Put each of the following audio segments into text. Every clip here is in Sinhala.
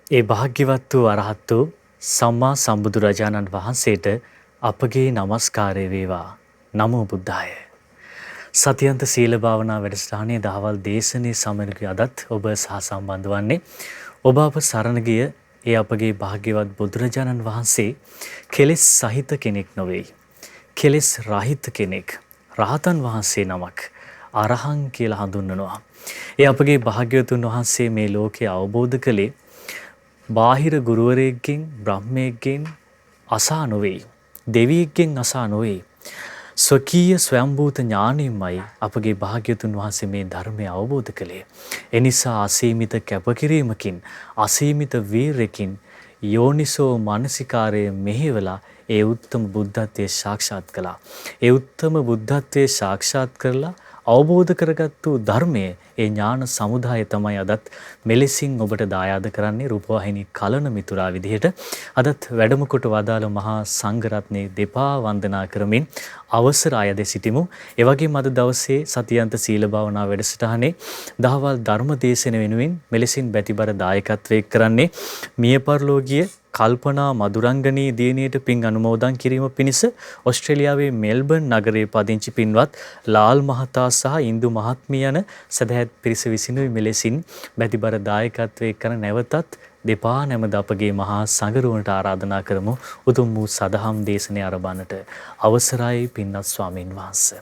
ඒ භාග්‍යවත් වූ අරහත් වූ සම්මා සම්බුදුරජාණන් වහන්සේට අපගේ নমස්කාරය වේවා. නමෝ බුද්ධාය. සතියන්ත සීල භාවනා වැඩසටහනේ දහවල් දේශනේ සමග අදත් ඔබ සහ සම්බන්ධ වන්නේ ඔබ අප සරණ ගිය ඒ අපගේ භාග්‍යවත් බුදුරජාණන් වහන්සේ කෙලෙස් සහිත කෙනෙක් නොවේ. කෙලෙස් රහිත කෙනෙක්. රහතන් වහන්සේ නමක් අරහං කියලා හඳුන්වනවා. ඒ අපගේ භාග්‍යවතුන් වහන්සේ මේ ලෝකය අවබෝධ කළේ බාහිර ගුරුවරයෙක්ගෙන් බ්‍රහ්මයෙක්ගෙන් අසා නොවේ. දෙවියෙක්ගෙන් අසා නොවේ. ස්වකීය ස්වයම්භූත ඥාණයෙන්මයි අපගේ භාග්‍යවතුන් වහන්සේ මේ ධර්මය අවබෝධ කළේ. එනිසා අසීමිත කැපකිරීමකින් අසීමිත වීරයකින් යෝනිසෝ මානසිකාරය මෙහෙवला ඒ උත්තම බුද්ධත්වයේ සාක්ෂාත් කළා. ඒ උත්තම බුද්ධත්වයේ සාක්ෂාත් කරලා අවබෝධ කරගත්තු ධර්මයේ ඒ ඥාන සමුදාය තමයි අදත් මෙලෙසින් ඔබට දායාද කරන්නේ රූපවාහිනී කලන මිතුරා විදිහට අදත් වැඩම කොට වදාළ මහා සංඝරත්නයේ දෙපා වන්දනා කරමින් අවසර අයද සිටිමු. ඒ වගේම අද දවසේ සතියන්ත සීල භාවනා වැඩසටහනේ දහවල් ධර්ම දේශන වෙනුවෙන් මෙලෙසින් බැතිබර දායකත්වයේ කරන්නේ මිය පරලෝකීය කල්පනා මදුරංගනී දියණියට පින් අනුමෝදන් කිරීම පිණිස ඕස්ට්‍රේලියාවේ මෙල්බර්න් නගරයේ පදිංචි පින්වත් ලාල් මහතා සහ ඉන්දු මහත්මිය යන සදහැත් පිරිස විසිනුයි මෙලෙසින් බැතිබර දායකත්වයේ කරන නැවතත් දෙපා නැමද අපගේ මහා සංඝරුවනට ආරාධනා කරමු උතුම් වූ සදහම් දේශනය ආරම්භනට අවසරයි පින්වත් ස්වාමින් වහන්සේ.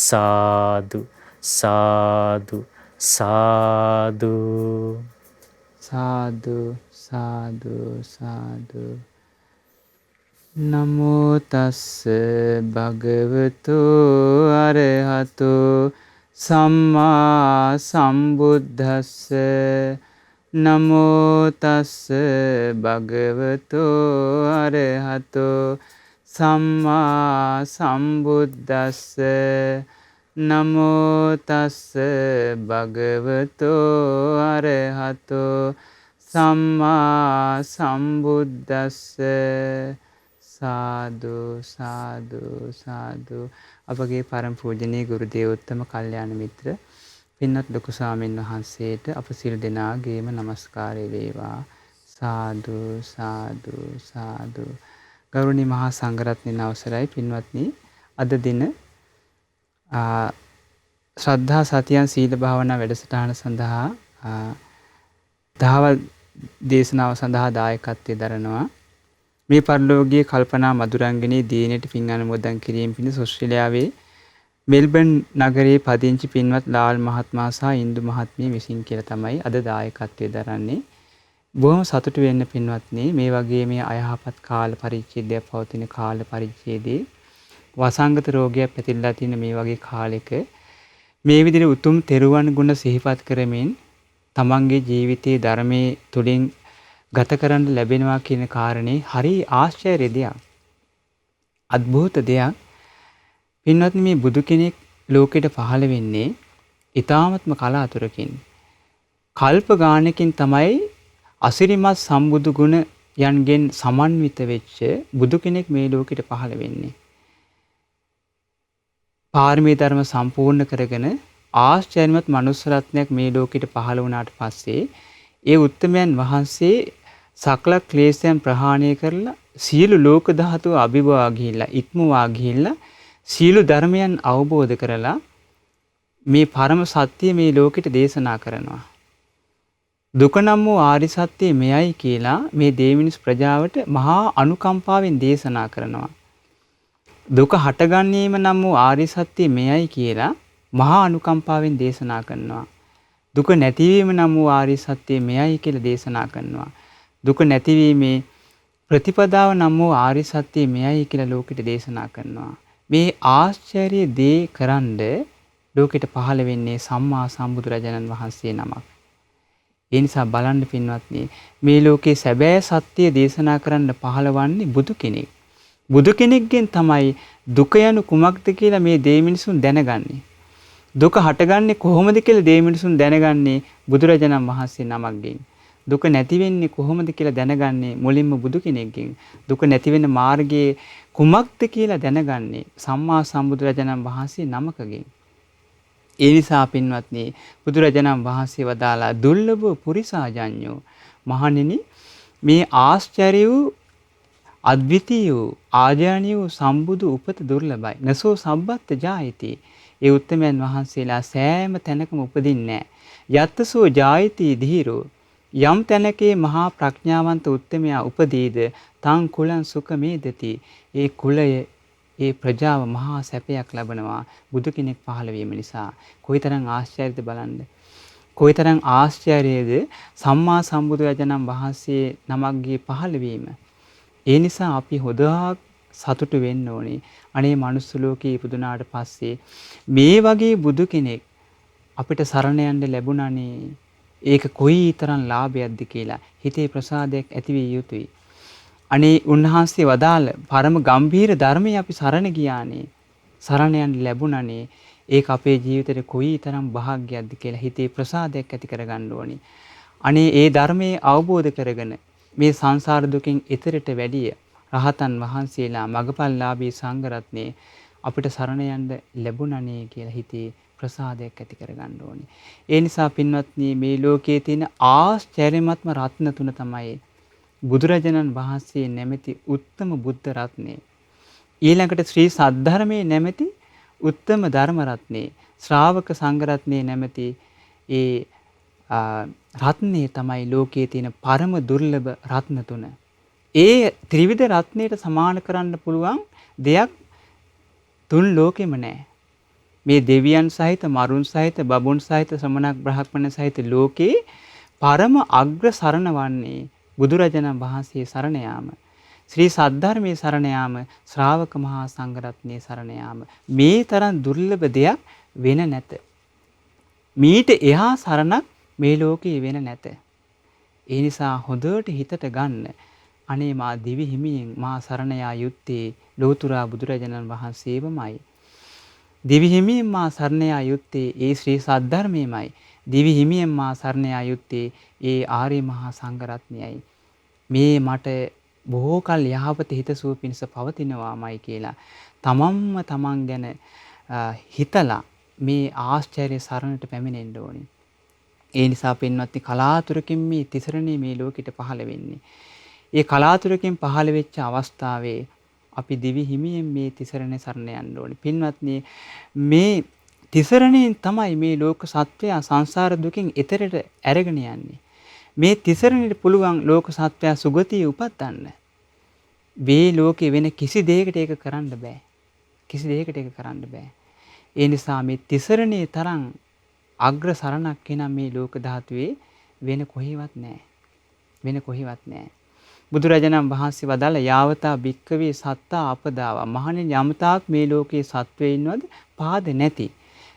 සාදු සාදු සාදු සාදු සාදු සාදු. නමෝ තස්ස භගවතු අරහතු සම්මා සම්බුද්දස්ස. නමෝ තස්ස භගවතු අරහතු සම්මා සම්බුද්දස්ස. නමෝ තස්ස භගවතු අරහතු සම්මා සම්බුද්දස්ස. සාදු සාදු සාදු. අපගේ පරම පූජනීය ගුරු දේවෝත්තම කල්යාණ මිත්‍ර පින්වත් ලොකු ස්වාමීන් වහන්සේට අප සියලු දෙනාගේම নমස්කාරය වේවා. සාදු සාදු සාදු. ගෞරවනීය මහා සංඝරත්නයන් අවසරයි පින්වත්නි. අද දින ශ්‍රද්ධා සතියන් සීල භාවනා වැඩසටහන සඳහා දහවල් දේශනාව සඳහා දායකත්වයේ දරනවා මේ පරිලෝකීය කල්පනා මදුරංගනී දියණියට පින් අනුමෝදන් කිරීම පිණිස ඕස්ට්‍රේලියාවේ මෙල්බර්න් නගරයේ පදිංචි පින්වත් ලාල් මහත්මයා සහ ඉන්දු මහත්මිය විසින් කියලා තමයි අද දායකත්වයේ දරන්නේ. බොහොම සතුටු වෙන්න පින්වත්නි. මේ වගේ මේ අයහපත් කාල පරිච්ඡේදයක් පවතින කාල පරිච්ඡේදයේ වසංගත රෝගයක් පැතිරලා තියෙන මේ වගේ කාලෙක මේ විදිහට උතුම් තෙරුවන් ගුණ සිහිපත් කරමින් තමන්ගේ ජීවිතයේ ධර්මයේ තුලින් ගත කරන්න ලැබෙනවා කියන කාරණේ හරි ආශ්චර්ය දෙයක්. අద్භූත දෙයක්. පින්වත්නි මේ බුදු කෙනෙක් ලෝකෙට පහළ වෙන්නේ ඊ타ත්ම කලාතුරකින්. කල්ප ගානකින් තමයි අසිරිමත් සම්බුදු ගුණ යන්ගෙන් සමන්විත වෙච්ච බුදු කෙනෙක් මේ ලෝකෙට පහළ වෙන්නේ. පාරමී ධර්ම සම්පූර්ණ කරගෙන ආශ්චර්යමත් මනුස්ස රත්නයක් මේ ලෝකෙට පහළ වුණාට පස්සේ ඒ උත්තමයන් වහන්සේ සකල ක්ලේශයන් ප්‍රහාණය කරලා සියලු ලෝක ධාතු අභිභවා ගිහිල්ලා ඉක්මවා ගිහිල්ලා සියලු ධර්මයන් අවබෝධ කරලා මේ පරම සත්‍ය මේ ලෝකෙට දේශනා කරනවා. දුක නම් වූ ආරි සත්‍ය මෙයයි කියලා මේ දේවිනිස් ප්‍රජාවට මහා අනුකම්පාවෙන් දේශනා කරනවා. දුක හටගන්නේම නම් වූ ආරි සත්‍ය මෙයයි කියලා මහා අනුකම්පාවෙන් දේශනා කරනවා. දුක නැතිවීම නම් වූ ආරි සත්‍ය මෙයයි කියලා දේශනා කරනවා. දුක නැතිවීමේ ප්‍රතිපදාව නම් වූ ආරි සත්‍ය මෙයයි කියලා ලෝකෙට දේශනා කරනවා. මේ ආශ්චර්ය දේ කරන්ඩ ලෝකෙට පහළ වෙන්නේ සම්මා සම්බුදුරජාණන් වහන්සේ නමක්. ඒ නිසා බලන්න පින්වත්නි මේ ලෝකේ සැබෑ සත්‍ය දේශනා කරන්න පහළවන්නේ බුදු කෙනෙක්. බුදු කෙනෙක්ගෙන් තමයි දුක යනු කුමක්ද කියලා මේ දෙවිමිනිසුන් දැනගන්නේ. දුක හටගන්නේ කොහොමද කියලා දෙවිමිනිසුන් දැනගන්නේ බුදුරජාණන් වහන්සේ නමක්ගෙන්. දුක නැති වෙන්නේ කොහොමද කියලා දැනගන්නේ මුලින්ම බුදු කෙනෙක්ගෙන්. දුක නැති වෙන මාර්ගයේ කුමක්ද කියලා දැනගන්නේ සම්මා සම්බුදුරජාණන් වහන්සේ නමකගෙන්. ඒ නිසා පින්වත්නි බුදුරජාණන් වහන්සේ වදාලා දුර්ලභ පුරිසාජඤ්ඤෝ මහණෙනි මේ ආශ්චර්ය වූ අද්විතීය වූ ආජානීය වූ සම්බුදු උපත දුර්ලභයි. නසෝ සම්බත්ත ජායති. ඒ උත්තමයන් වහන්සේලා සෑම තැනකම උපදින්නේ නැහැ. යත්තසෝ ජායති ධීරෝ. යම් තැනකේ මහා ප්‍රඥාවන්ත උත්තමයා උපදීද තං කුලං සුඛමේදති. ඒ කුලය ඒ ප්‍රජාව මහා සැපයක් ලබනවා බුදු කෙනෙක් පහළ වීම නිසා. කොයිතරම් ආශ්චර්යද බලන්න. කොයිතරම් ආශ්චර්යයේද සම්මා සම්බුදුරජාණන් වහන්සේ නමක්ගේ පහළ වීම. ඒ නිසා අපි හොඳක් සතුටු වෙන්න ඕනේ. අනේ මනුස්ස ලෝකේ ඉපදුනාට පස්සේ මේ වගේ බුදු කෙනෙක් අපිට සරණ යන්න ලැබුණානේ. ඒක කොයිතරම් ලාභයක්ද කියලා හිතේ ප්‍රසාදයක් ඇති විය යුතුයි. අනේ උන්වහන්සේ වදාළ පරම ගම්භීර ධර්මයේ අපි සරණ ගියානේ. සරණ යන්න ලැබුණානේ. ඒක අපේ ජීවිතේ කොයිතරම් වාසනාවක්ද කියලා හිතේ ප්‍රසාදයක් ඇති කරගන්න ඕනේ. අනේ ඒ ධර්මයේ අවබෝධ කරගෙන මේ සංසාර දුකින් එතරට වැඩිය රහතන් වහන්සේලා මගපල්ලාභී සංඝරත්නයේ අපිට සරණ යන්න ලැබුණනේ කියලා හිතේ ප්‍රසාදයක් ඇති කරගන්න ඕනේ. ඒ නිසා පින්වත්නි මේ ලෝකයේ තියෙන ආශ්චර්යමත්ම රත්න තුන තමයි බුදුරජාණන් වහන්සේ නැමැති උත්තම බුද්ධ රත්නේ. ඊළඟට ශ්‍රී සද්ධර්මයේ නැමැති උත්තම ධර්ම රත්නේ, ශ්‍රාවක සංඝ රත්නේ නැමැති ඒ රත්නේ තමයි ලෝකයේ තියෙන පරම දුර්ලභ රත්න තුන. ඒ ත්‍රිවිධ රත්නයට සමාන කරන්න පුළුවන් දෙයක් තුන් ලෝකෙම නැහැ. මේ දෙවියන් සහිත, මරුන් සහිත, බබුන් සහිත, ශ්‍රමණ බ්‍රහ්මණ සහිත ලෝකේ පරම අග්‍ර සරණ වන්නේ බුදුරජාණන් වහන්සේ සරණ යාම. ශ්‍රී සද්ධර්මයේ සරණ යාම, ශ්‍රාවක මහා සංඝ රත්නයේ සරණ යාම. මේ තරම් දුර්ලභ දෙයක් වෙන නැත. මීට එහා සරණක් මේ ලෝකේ වෙන නැත. ඒ නිසා හොඳට හිතට ගන්න. අනේ මා දිවි හිමියෙන් මා සරණ යා යුත්තේ ලෝතුරා බුදුරජාණන් වහන්සේවමයි. දිවි හිමියෙන් මා සරණ යා යුත්තේ ඒ ශ්‍රී සද්ධර්මයමයි. දිවි හිමියෙන් මා සරණ යා යුත්තේ ඒ ආර්ය මහා සංඝ රත්නයයි. මේ මට බොහෝ කල් යහපත හිතසුව පිණිස පවතිනවාමයි කියලා තමන්ම තමන් ගැන හිතලා මේ ආශ්චර්ය සරණට පැමිණෙන්න ඕනේ. ඒ නිසා පින්වත්නි කලාතුරකින් මේ තිසරණේ මේ ලෝකෙට පහළ වෙන්නේ. ඒ කලාතුරකින් පහළ වෙච්ච අවස්ථාවේ අපි දිවි හිමියෙන් මේ තිසරණේ සරණ යන්න ඕනේ. පින්වත්නි මේ තිසරණයෙන් තමයි මේ ලෝක සත්වයා සංසාර දුකින් එතරට අරගෙන යන්නේ. මේ තිසරණෙට පුළුවන් ලෝක සත්වයා සුගතිය උපදින්න. මේ ලෝකේ වෙන කිසි දෙයකට ඒක කරන්න බෑ. කිසි දෙයකට ඒක කරන්න බෑ. ඒ නිසා මේ තිසරණේ තරම් අග්‍ර සරණක් එනම් මේ ලෝක ධාතුවේ වෙන කොහෙවත් නැහැ. වෙන කොහෙවත් නැහැ. බුදුරජාණන් වහන්සේ වදාළ යාවතා භික්කවේ සත්තා අපදාවා. මහණෙනි යමතාක් මේ ලෝකේ සත්වයේ ඉන්නවද පාද නැති.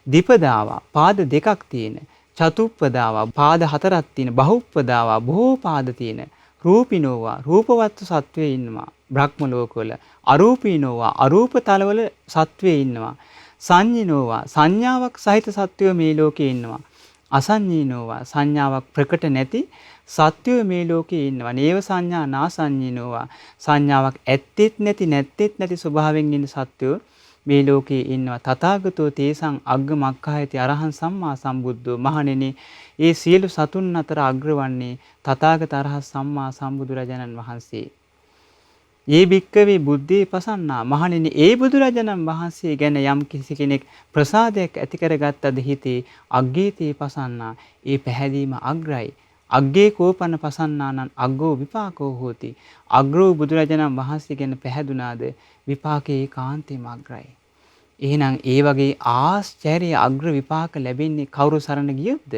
දීපදාවා පාද දෙකක් තියෙන. චතුප්පදාවා පාද හතරක් තියෙන. බහුප්පදාවා බොහෝ පාද තියෙන. රූපිනෝවා රූපවත් සත්වයේ ඉන්නවා බ්‍රහ්ම ලෝකවල. අරූපීනෝවා අරූප තලවල සත්වයේ ඉන්නවා. සංඤිනෝවා සංඥාවක් සහිත සත්වයෝ මේ ලෝකේ ඉන්නවා. අසංඤිනෝවා සංඥාවක් ප්‍රකට නැති සත්වයෝ මේ ලෝකේ ඉන්නවා. නේව සංඥා නාසංඤිනෝවා සංඥාවක් ඇත්තෙත් නැති නැත්තෙත් නැති ස්වභාවයෙන් ඉන්න සත්වයෝ මේ ලෝකේ ඉන්නවා. තථාගතෝ තේසං අග්ග මක්ඛායති අරහං සම්මා සම්බුද්ධෝ. මහණෙනි ඒ සියලු සතුන් අතර අග්‍රවන්නේ තථාගත අරහත් සම්මා සම්බුදුරජාණන් වහන්සේ. ඒ භික්කවේ බුද්ධේ පසන්නා. මහණෙනි ඒ බුදුරජාණන් වහන්සේ ගැන යම් කිසි කෙනෙක් ප්‍රසාදයක් ඇති කරගත්තද හිතේ අග්ගීතේ පසන්නා. ඒ පැහැදීම අග්‍රයි. අග්ගේ කෝපන පසන්නානං අග්ගෝ විපාකෝ හෝති. අග්‍රෝ බුදුරජාණන් වහන්සේ ගැන පැහැදුනාද විපාකේ ඒකාන්තේම අග්‍රයි. එහෙනම් ඒ වගේ ආශ්චර්ය අග්‍ර විපාක ලැබෙන්නේ කවුරු සරණ ගියොත්ද?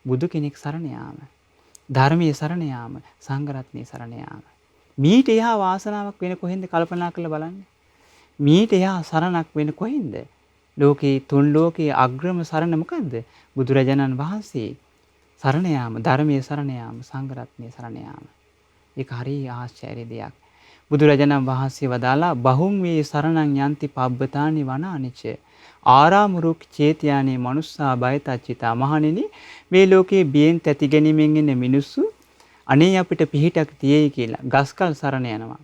බුදු කෙනෙක් සරණ යාම, ධර්මයේ සරණ යාම, සංඝ රත්නයේ සරණ යාම. මීට එහා වාසනාවක් වෙන කොහෙන්ද කල්පනා කරලා බලන්න. මීට එහා සරණක් වෙන කොහෙන්ද? ලෝකේ තුන් ලෝකයේ අග්‍රම සරණ මොකද්ද? බුදුරජාණන් වහන්සේ සරණ යාම, ධර්මයේ සරණ යාම, සංඝ රත්නයේ සරණ යාම. ඒක හරිය ආශ්චර්ය දෙයක්. බුදුරජාණන් වහන්සේ වදාලා බහුම් වේ සරණං යන්ති පබ්බතානි වනානිච ආරාමරුක් චේතියානේ මනුස්සා බයතච්චිතා. මහණෙනි මේ ලෝකේ බියෙන් තැති ගැනීමෙන් ඉන්න මිනිස්සු අනේ අපිට පිහිටක් තියෙයි කියලා ගස්කල් සරණ යනවා,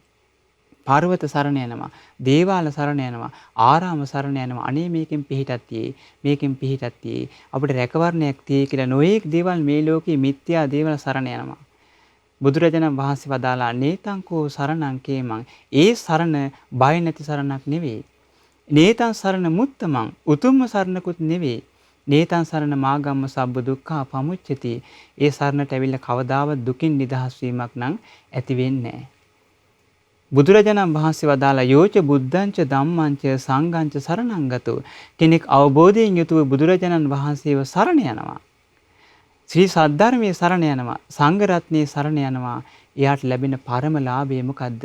පර්වත සරණ යනවා, දේවාල සරණ යනවා, ආරාම සරණ යනවා. අනේ මේකෙන් පිහිටක් තියෙයි, මේකෙන් පිහිටක් තියෙයි, අපිට රැකවරණයක් තියෙයි කියලා නොඑක් දේවල් මේ ලෝකේ මිත්‍යා දේවල් සරණ යනවා. බුදුරජාණන් වහන්සේ වදාලා නේතංකෝ සරණං කේමං. ඒ සරණ බය නැති සරණක් නෙවෙයි. නේතං සරණ මුත්තමං උතුම්ම සරණකුත් නෙවෙයි. නේතං සරණ මාගම්ම සබ්බ දුක්ඛා පමුච්චති. ඒ සරණට ඇවිල්ලා කවදාවත් දුකින් නිදහස් වීමක් නම් ඇති වෙන්නේ නැහැ. බුදුරජාණන් වහන්සේ වදාලා යෝච බුද්ධංච ධම්මංච සංඝංච සරණං ගතෝ. කෙනෙක් අවබෝධයෙන් යුතුව බුදුරජාණන් වහන්සේව සරණ යනවා. ශ්‍රී සද්ධර්මයේ සරණ යනවා. සංඝ රත්නයේ සරණ යනවා. එයාට ලැබෙන පරම ලාභය මොකද්ද?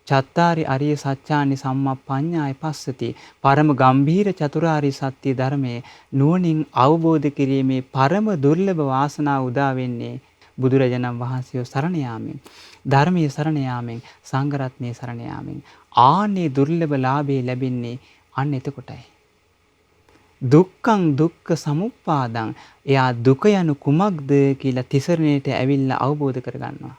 චත්තාරි අරිය සත්‍යානි සම්මප්පඤ්ඤාය පස්සති. පරම ගම්භීර චතුරාර්ය සත්‍ය ධර්මයේ නුවණින් අවබෝධ කිරීමේ පරම දුර්ලභ වාසනාව උදා වෙන්නේ බුදුරජාණන් වහන්සේව සරණ යාමෙන්. ධර්මයේ සරණ යාමෙන්, සංඝ රත්නයේ සරණ යාමෙන්. ආනේ දුර්ලභ ලාභේ ලැබෙන්නේ අන්න එතකොටයි. දුක්ඛං දුක්ඛ සමුප්පාදං. එයා දුක යනු කුමක්ද කියලා තිසරණයට ඇවිල්ලා අවබෝධ කරගන්නවා.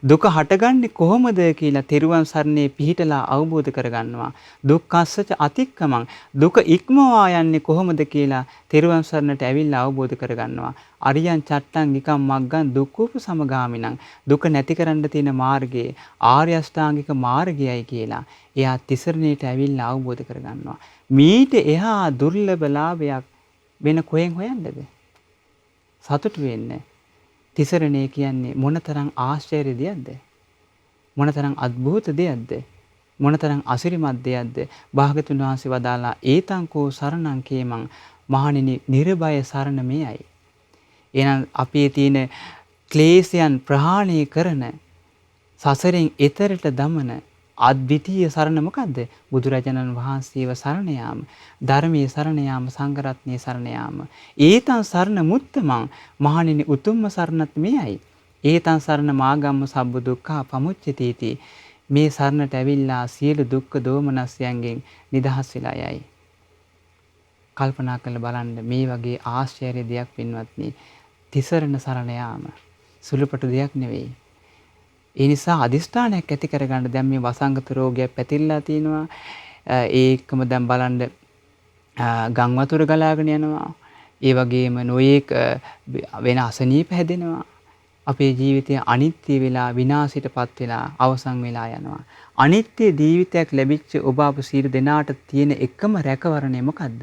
දුක හටගන්නේ කොහොමද කියලා තෙරුවන් සරණේ පිහිටලා අවබෝධ කරගන්නවා. දුක්ඛස්සච අතික්කමං. දුක ඉක්මවා යන්නේ කොහොමද කියලා තෙරුවන් සරණට ඇවිල්ලා අවබෝධ කරගන්නවා. අරියං චට්ටං නිකම් මග්ගං දුක්ඛෝප සමගාමිනං. දුක නැති කරන්න තියෙන මාර්ගයේ ආර්ය අෂ්ටාංගික මාර්ගයයි කියලා එයා තිසරණයට ඇවිල්ලා අවබෝධ කරගන්නවා. මීට එහා දුර්ලභ ලාභයක් වෙන කොහෙන් හොයන්නද? සතුටු වෙන්නේ. තිසරණේ කියන්නේ මොනතරම් ආශ්චර්ය දෙයක්ද? මොනතරම් අద్භූත දෙයක්ද? මොනතරම් අසිරිමත් දෙයක්ද? භාගතුන් වහන්සේ වදාලා ඒතංකෝ සරණං කේමං. මහණෙනි නිර්භය සරණ මෙයයි. එහෙනම් අපේ තියෙන ක්ලේශයන් ප්‍රහාණය කරන සසරෙන් එතරට දමන අද්විතීය සරණ මොකද්ද? බුදුරජාණන් වහන්සේව සරණ යාම, ධර්මයේ සරණ යාම, සංඝ රත්නයේ සරණ යාම. ඒතං සරණ මුත්තමං. මහණෙනි උතුම්ම සරණත් මෙයයි. ඒතං සරණ මාගම්ම සබ්බ දුක්ඛා පමුච්චති. මේ සරණට ඇවිල්ලා සියලු දුක්ඛ දෝමනස්යන්ගෙන් නිදහස් වෙලා යයි. කල්පනා කරලා බලන්න මේ වගේ ආශ්චර්ය දෙයක් පින්වත්නි, තිසරණ සරණ යාම සුළුපටු දෙයක් නෙවෙයි. ඒ නිසා අදිෂ්ඨානයක් ඇති කරගන්න. දැන් මේ වසංගත රෝගයක් පැතිරලා තිනවා. ඒකම දැන් බලන්න ගම් වතුර ගලාගෙන යනවා. ඒ වගේම නොයේක වෙන අසනීප හැදෙනවා. අපේ ජීවිතය අනිත්‍ය වෙලා විනාශයටපත් වෙලා අවසන් වෙලා යනවා. අනිත්‍ය ජීවිතයක් ලැබිච්ච ඔබ අප සියලු දෙනාට තියෙන එකම රැකවරණය මොකද්ද?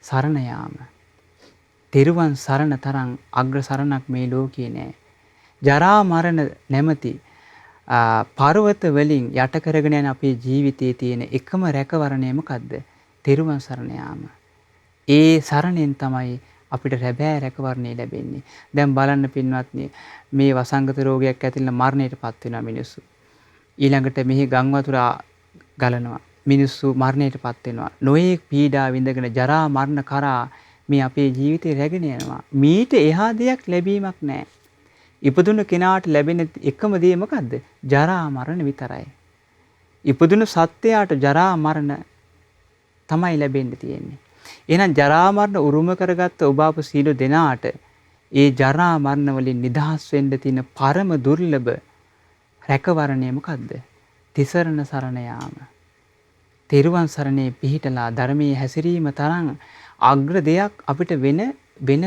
සරණ යාම. තෙරුවන් සරණ තරම් අග්‍ර සරණක් මේ ලෝකේ නෑ. ජරා මරණ නැමැති පර්වත වලින් යට කරගෙන යන අපේ ජීවිතයේ තියෙන එකම රැකවරණය මොකද්ද? තෙරුවන් සරණ යාම. ඒ සරණෙන් තමයි අපිට රැබෑ රැකවරණය ලැබෙන්නේ. දැන් බලන්න පින්වත්නි, මේ වසංගත රෝගයක් ඇතිලා මරණයටපත් වෙනවා මිනිස්සු. ඊළඟට මෙහි ගම් වතුර ගලනවා. මිනිස්සු මරණයටපත් වෙනවා. නොයේක් පීඩා විඳගෙන ජරා මරණ කරා මේ අපේ ජීවිතේ රැගෙන යනවා. මීට එහා දෙයක් ලැබීමක් නැහැ. ඉපදුණු කෙනාට ලැබෙන එකම දේ මොකද්ද? ජරා මරණ විතරයි. ඉපදුණු සත්‍යයට ජරා මරණ තමයි ලැබෙන්න තියෙන්නේ. එහෙනම් ජරා මරණ උරුම කරගත්ත ඔබ අප සීල දෙනාට ඒ ජරා මරණ වලින් නිදහස් වෙන්න තියෙන පරම දුර්ලභ රැකවරණය මොකද්ද? තිසරණ සරණ යාම. තෙරුවන් සරණේ පිහිටලා ධර්මයේ හැසිරීම තරම් අග්‍ර දෙයක් අපිට වෙන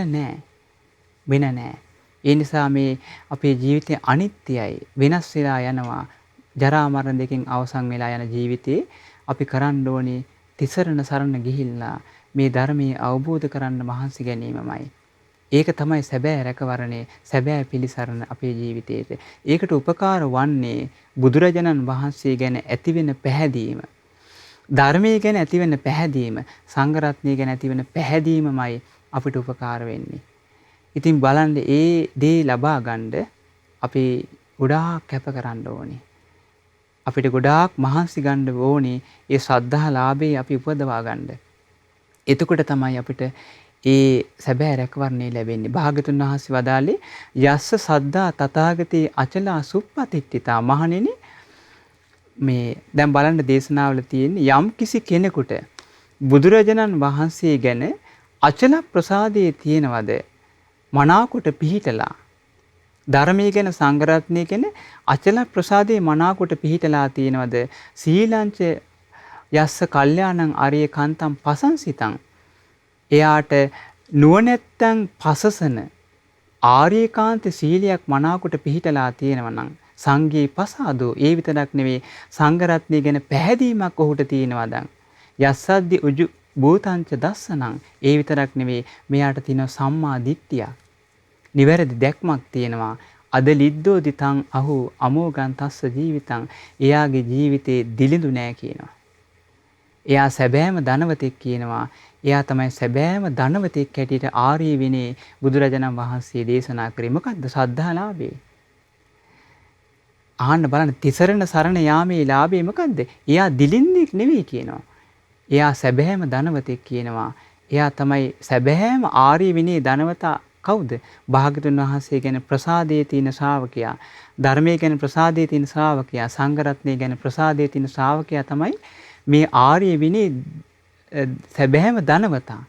නැහැ. ඒ නිසා මේ අපේ ජීවිතය අනිත්‍යයි, වෙනස් වෙලා යනවා. ජරා මරණ දෙකෙන් අවසන් වෙලා යන ජීවිතේ අපි කරන්න ඕනේ තිසරණ සරණ ගිහිල්ලා මේ ධර්මයේ අවබෝධ කරන්න මහන්සි ගැනීමමයි. ඒක තමයි සැබෑ රැකවරණේ, සැබෑ පිළිසරණ අපේ ජීවිතේට. ඒකට උපකාර වන්නේ බුදුරජාණන් වහන්සේ ගැන ඇතිවෙන පැහැදීම, ධර්මයේ ගැන ඇතිවෙන පැහැදීම, සංඝ රත්නය ගැන ඇතිවෙන පැහැදීමමයි අපිට උපකාර වෙන්නේ. ඉතින් බලන්න ඒ දේ ලබා ගන්න අපි ගොඩාක් කැප කරන්න ඕනේ. අපිට ගොඩාක් මහන්සි ගන්න ඕනේ ඒ ශ්‍රද්ධා ලාභේ අපි උපදවා ගන්න. එතකොට තමයි අපිට ඒ සැබෑ රැකවරණය ලැබෙන්නේ. භාගතුන් වහන්සේ වදාළේ යස්ස සද්ධා තථාගතේ අචලා සුප්පතිට්ඨිතා. මහණෙනි, මේ දැන් බලන්න දේශනාවල තියෙන යම් කිසි කෙනෙකුට බුදුරජාණන් වහන්සේ ගැන අචල ප්‍රසාදයේ තියෙනවද? මනාකොට පිහිටලා ධර්මයේ ගැන, සංඝ රත්නයේ ගැන අචල ප්‍රසාදයේ මනාකොට පිහිටලා තියෙනවද? සීලංච යස්ස කල්යාණං ආර්ය කාන්තං පසංසිතං. එයාට නුවණැත්තන් පසසන ආර්යකාන්ත සීලයක් මනාකොට පිහිටලා තියෙනවා නම් සංඝේ පසාදෝ ඒ විතරක් නෙවෙයි සංඝ රත්නය ගැන පැහැදීමක් ඔහුට තියෙනවා දැන්. යස්සද්දි උජු භූතංච දස්සනං ඒ විතරක් නෙවෙයි මෙයාට තියෙන සම්මා දිට්ඨිය. නිවැරදි දැක්මක් තියෙනවා. අද ලිද්දෝ දිතං අහු අමෝගං තස්ස ජීවිතං එයාගේ ජීවිතේ දිලිඳු නෑ කියනවා. එයා සැබෑම ධනවතෙක් කියනවා. එයා තමයි සැබෑම ධනවතෙක් හැටියට ආර්ය විනේ බුදුරජාණන් වහන්සේ දේශනා කරේ. මොකද්ද ශ්‍රද්ධාලාභේ? ආන්න බලන්න තිසරණ සරණ යාමේ ලාභේ මොකද්ද? එයා දිලින්නෙක් නෙවෙයි කියනවා. එයා සැබෑම ධනවතෙක් කියනවා. එයා තමයි සැබෑම ආර්ය විනේ ධනවතා. කවුද? භාග්‍යතුන් වහන්සේ ගැන ප්‍රසාදයේ තියෙන ශ්‍රාවකයා, ධර්මයේ ගැන ප්‍රසාදයේ තියෙන ශ්‍රාවකයා, සංඝ රත්නයේ ගැන ප්‍රසාදයේ තියෙන ශ්‍රාවකයා තමයි මේ ආර්ය විනේ සැබෑම ධනවතා.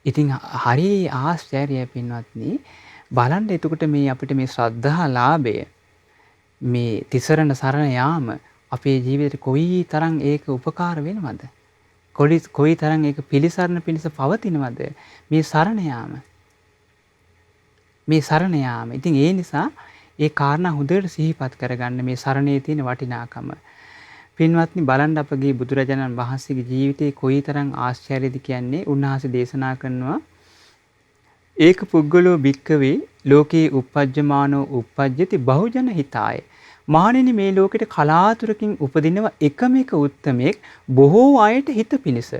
ඉතින් හරි ආශ්චර්යයි පින්වත්නි. බලන්න එතකොට මේ අපිට මේ ශ්‍රද්ධා ලාභය මේ තිසරණ සරණ යාම අපේ ජීවිතේට කොයි තරම් ඒක උපකාර වෙනවද? කොයි තරම් ඒක පිළිසරණ පිණිස පවතිනවද? මේ සරණ යාම. මේ සරණ යාම. ඉතින් ඒ නිසා ඒ කාරණා හොඳට සිහිපත් කරගන්න මේ සරණේ තියෙන වටිනාකම. පින්වත්නි බලන්න අපගේ බුදුරජාණන් වහන්සේගේ ජීවිතේ කොයිතරම් ආශ්චර්යද කියන්නේ උන්වහන්සේ දේශනා කරනවා ඒක පුද්ගලෝ භික්කවේ ලෝකේ uppajjamaano uppajjati බහුජන හිතාය. මහණෙනි මේ ලෝකෙට කලාතුරකින් උපදිනව එකම එක උත්තමයෙක් බොහෝ අයට හිත පිණිස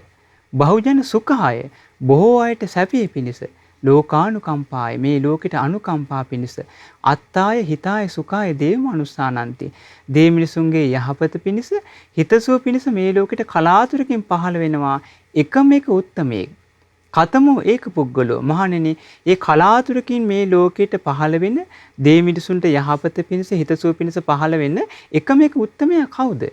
බහුජන සුඛාය බොහෝ අයට සැපේ පිණිස ලෝකානුකම්පාය මේ ලෝකෙට අනුකම්පා පිණිස අත්තාය හිතාය සුඛාය දේව මනුස්සානන්ති දේ මිනිසුන්ගේ යහපත පිණිස හිතසුව පිණිස මේ ලෝකෙට කලාතුරකින් පහළ වෙනවා එකම එක උත්තමයෙක් කතමෝ ඒක පුද්ගලෝ මහණෙනි ඒ කලාතුරකින් මේ ලෝකෙට පහළ වෙන දේ මිනිසුන්ට යහපත පිණිස හිතසුව පිණිස පහළ වෙන්න එකම එක උත්තමයා කවුද?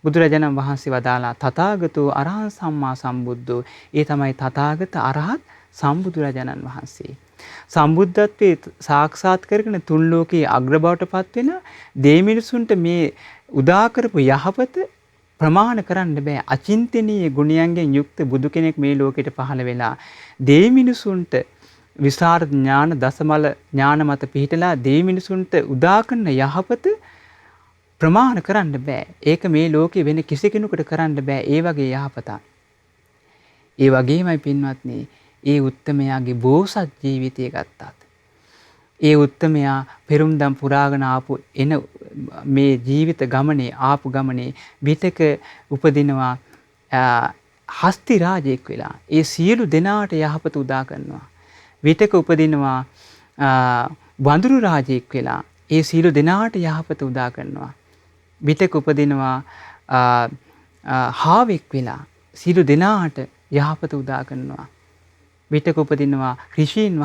බුදුරජාණන් වහන්සේ වදාලා තථාගතෝ අරහං සම්මා සම්බුද්ධෝ ඒ තමයි තථාගත අරහත් සම්බුදුරජාණන් වහන්සේ. සම්බුද්ධත්වයේ සාක්ෂාත් කරගෙන තුන් ලෝකයේ අග්‍ර බවට පත් වෙන දේ මිනිසුන්ට මේ උදා කරපු යහපත ප්‍රමාණ කරන්න බෑ. අචින්තනීය ගුණයන්ගෙන් යුක්ත බුදු කෙනෙක් මේ ලෝකෙට පහළ වෙලා දේ මිනිසුන්ට විසරද ඥාන දසමල ඥාන මත පිහිටලා දේ මිනිසුන්ට උදා කරන යහපත ප්‍රමාණ කරන්න බෑ. ඒක මේ ලෝකේ වෙන කිසි කෙනෙකුට කරන්න බෑ. ඒ වගේ යහපතක්. ඒ වගේමයි පින්වත්නි, ඒ උත්තමයාගේ බෝසත් ජීවිතය ගත්තත් ඒ උත්තමයා පෙරුම්දම් පුරාගෙන ආපු එන මේ ජීවිත ගමනේ ආපු ගමනේ විතක උපදිනවා හස්ති රාජෙක් වෙලා ඒ සියලු දෙනාට යහපත උදා කරනවා. විතක උපදිනවා වඳුරු රාජෙක් වෙලා ඒ සියලු දෙනාට යහපත උදා කරනවා. විතක උපදිනවා හාවෙක් වෙලා සියලු දෙනාට යහපත උදා කරනවා. විතක උපදිනවා ඍෂීන්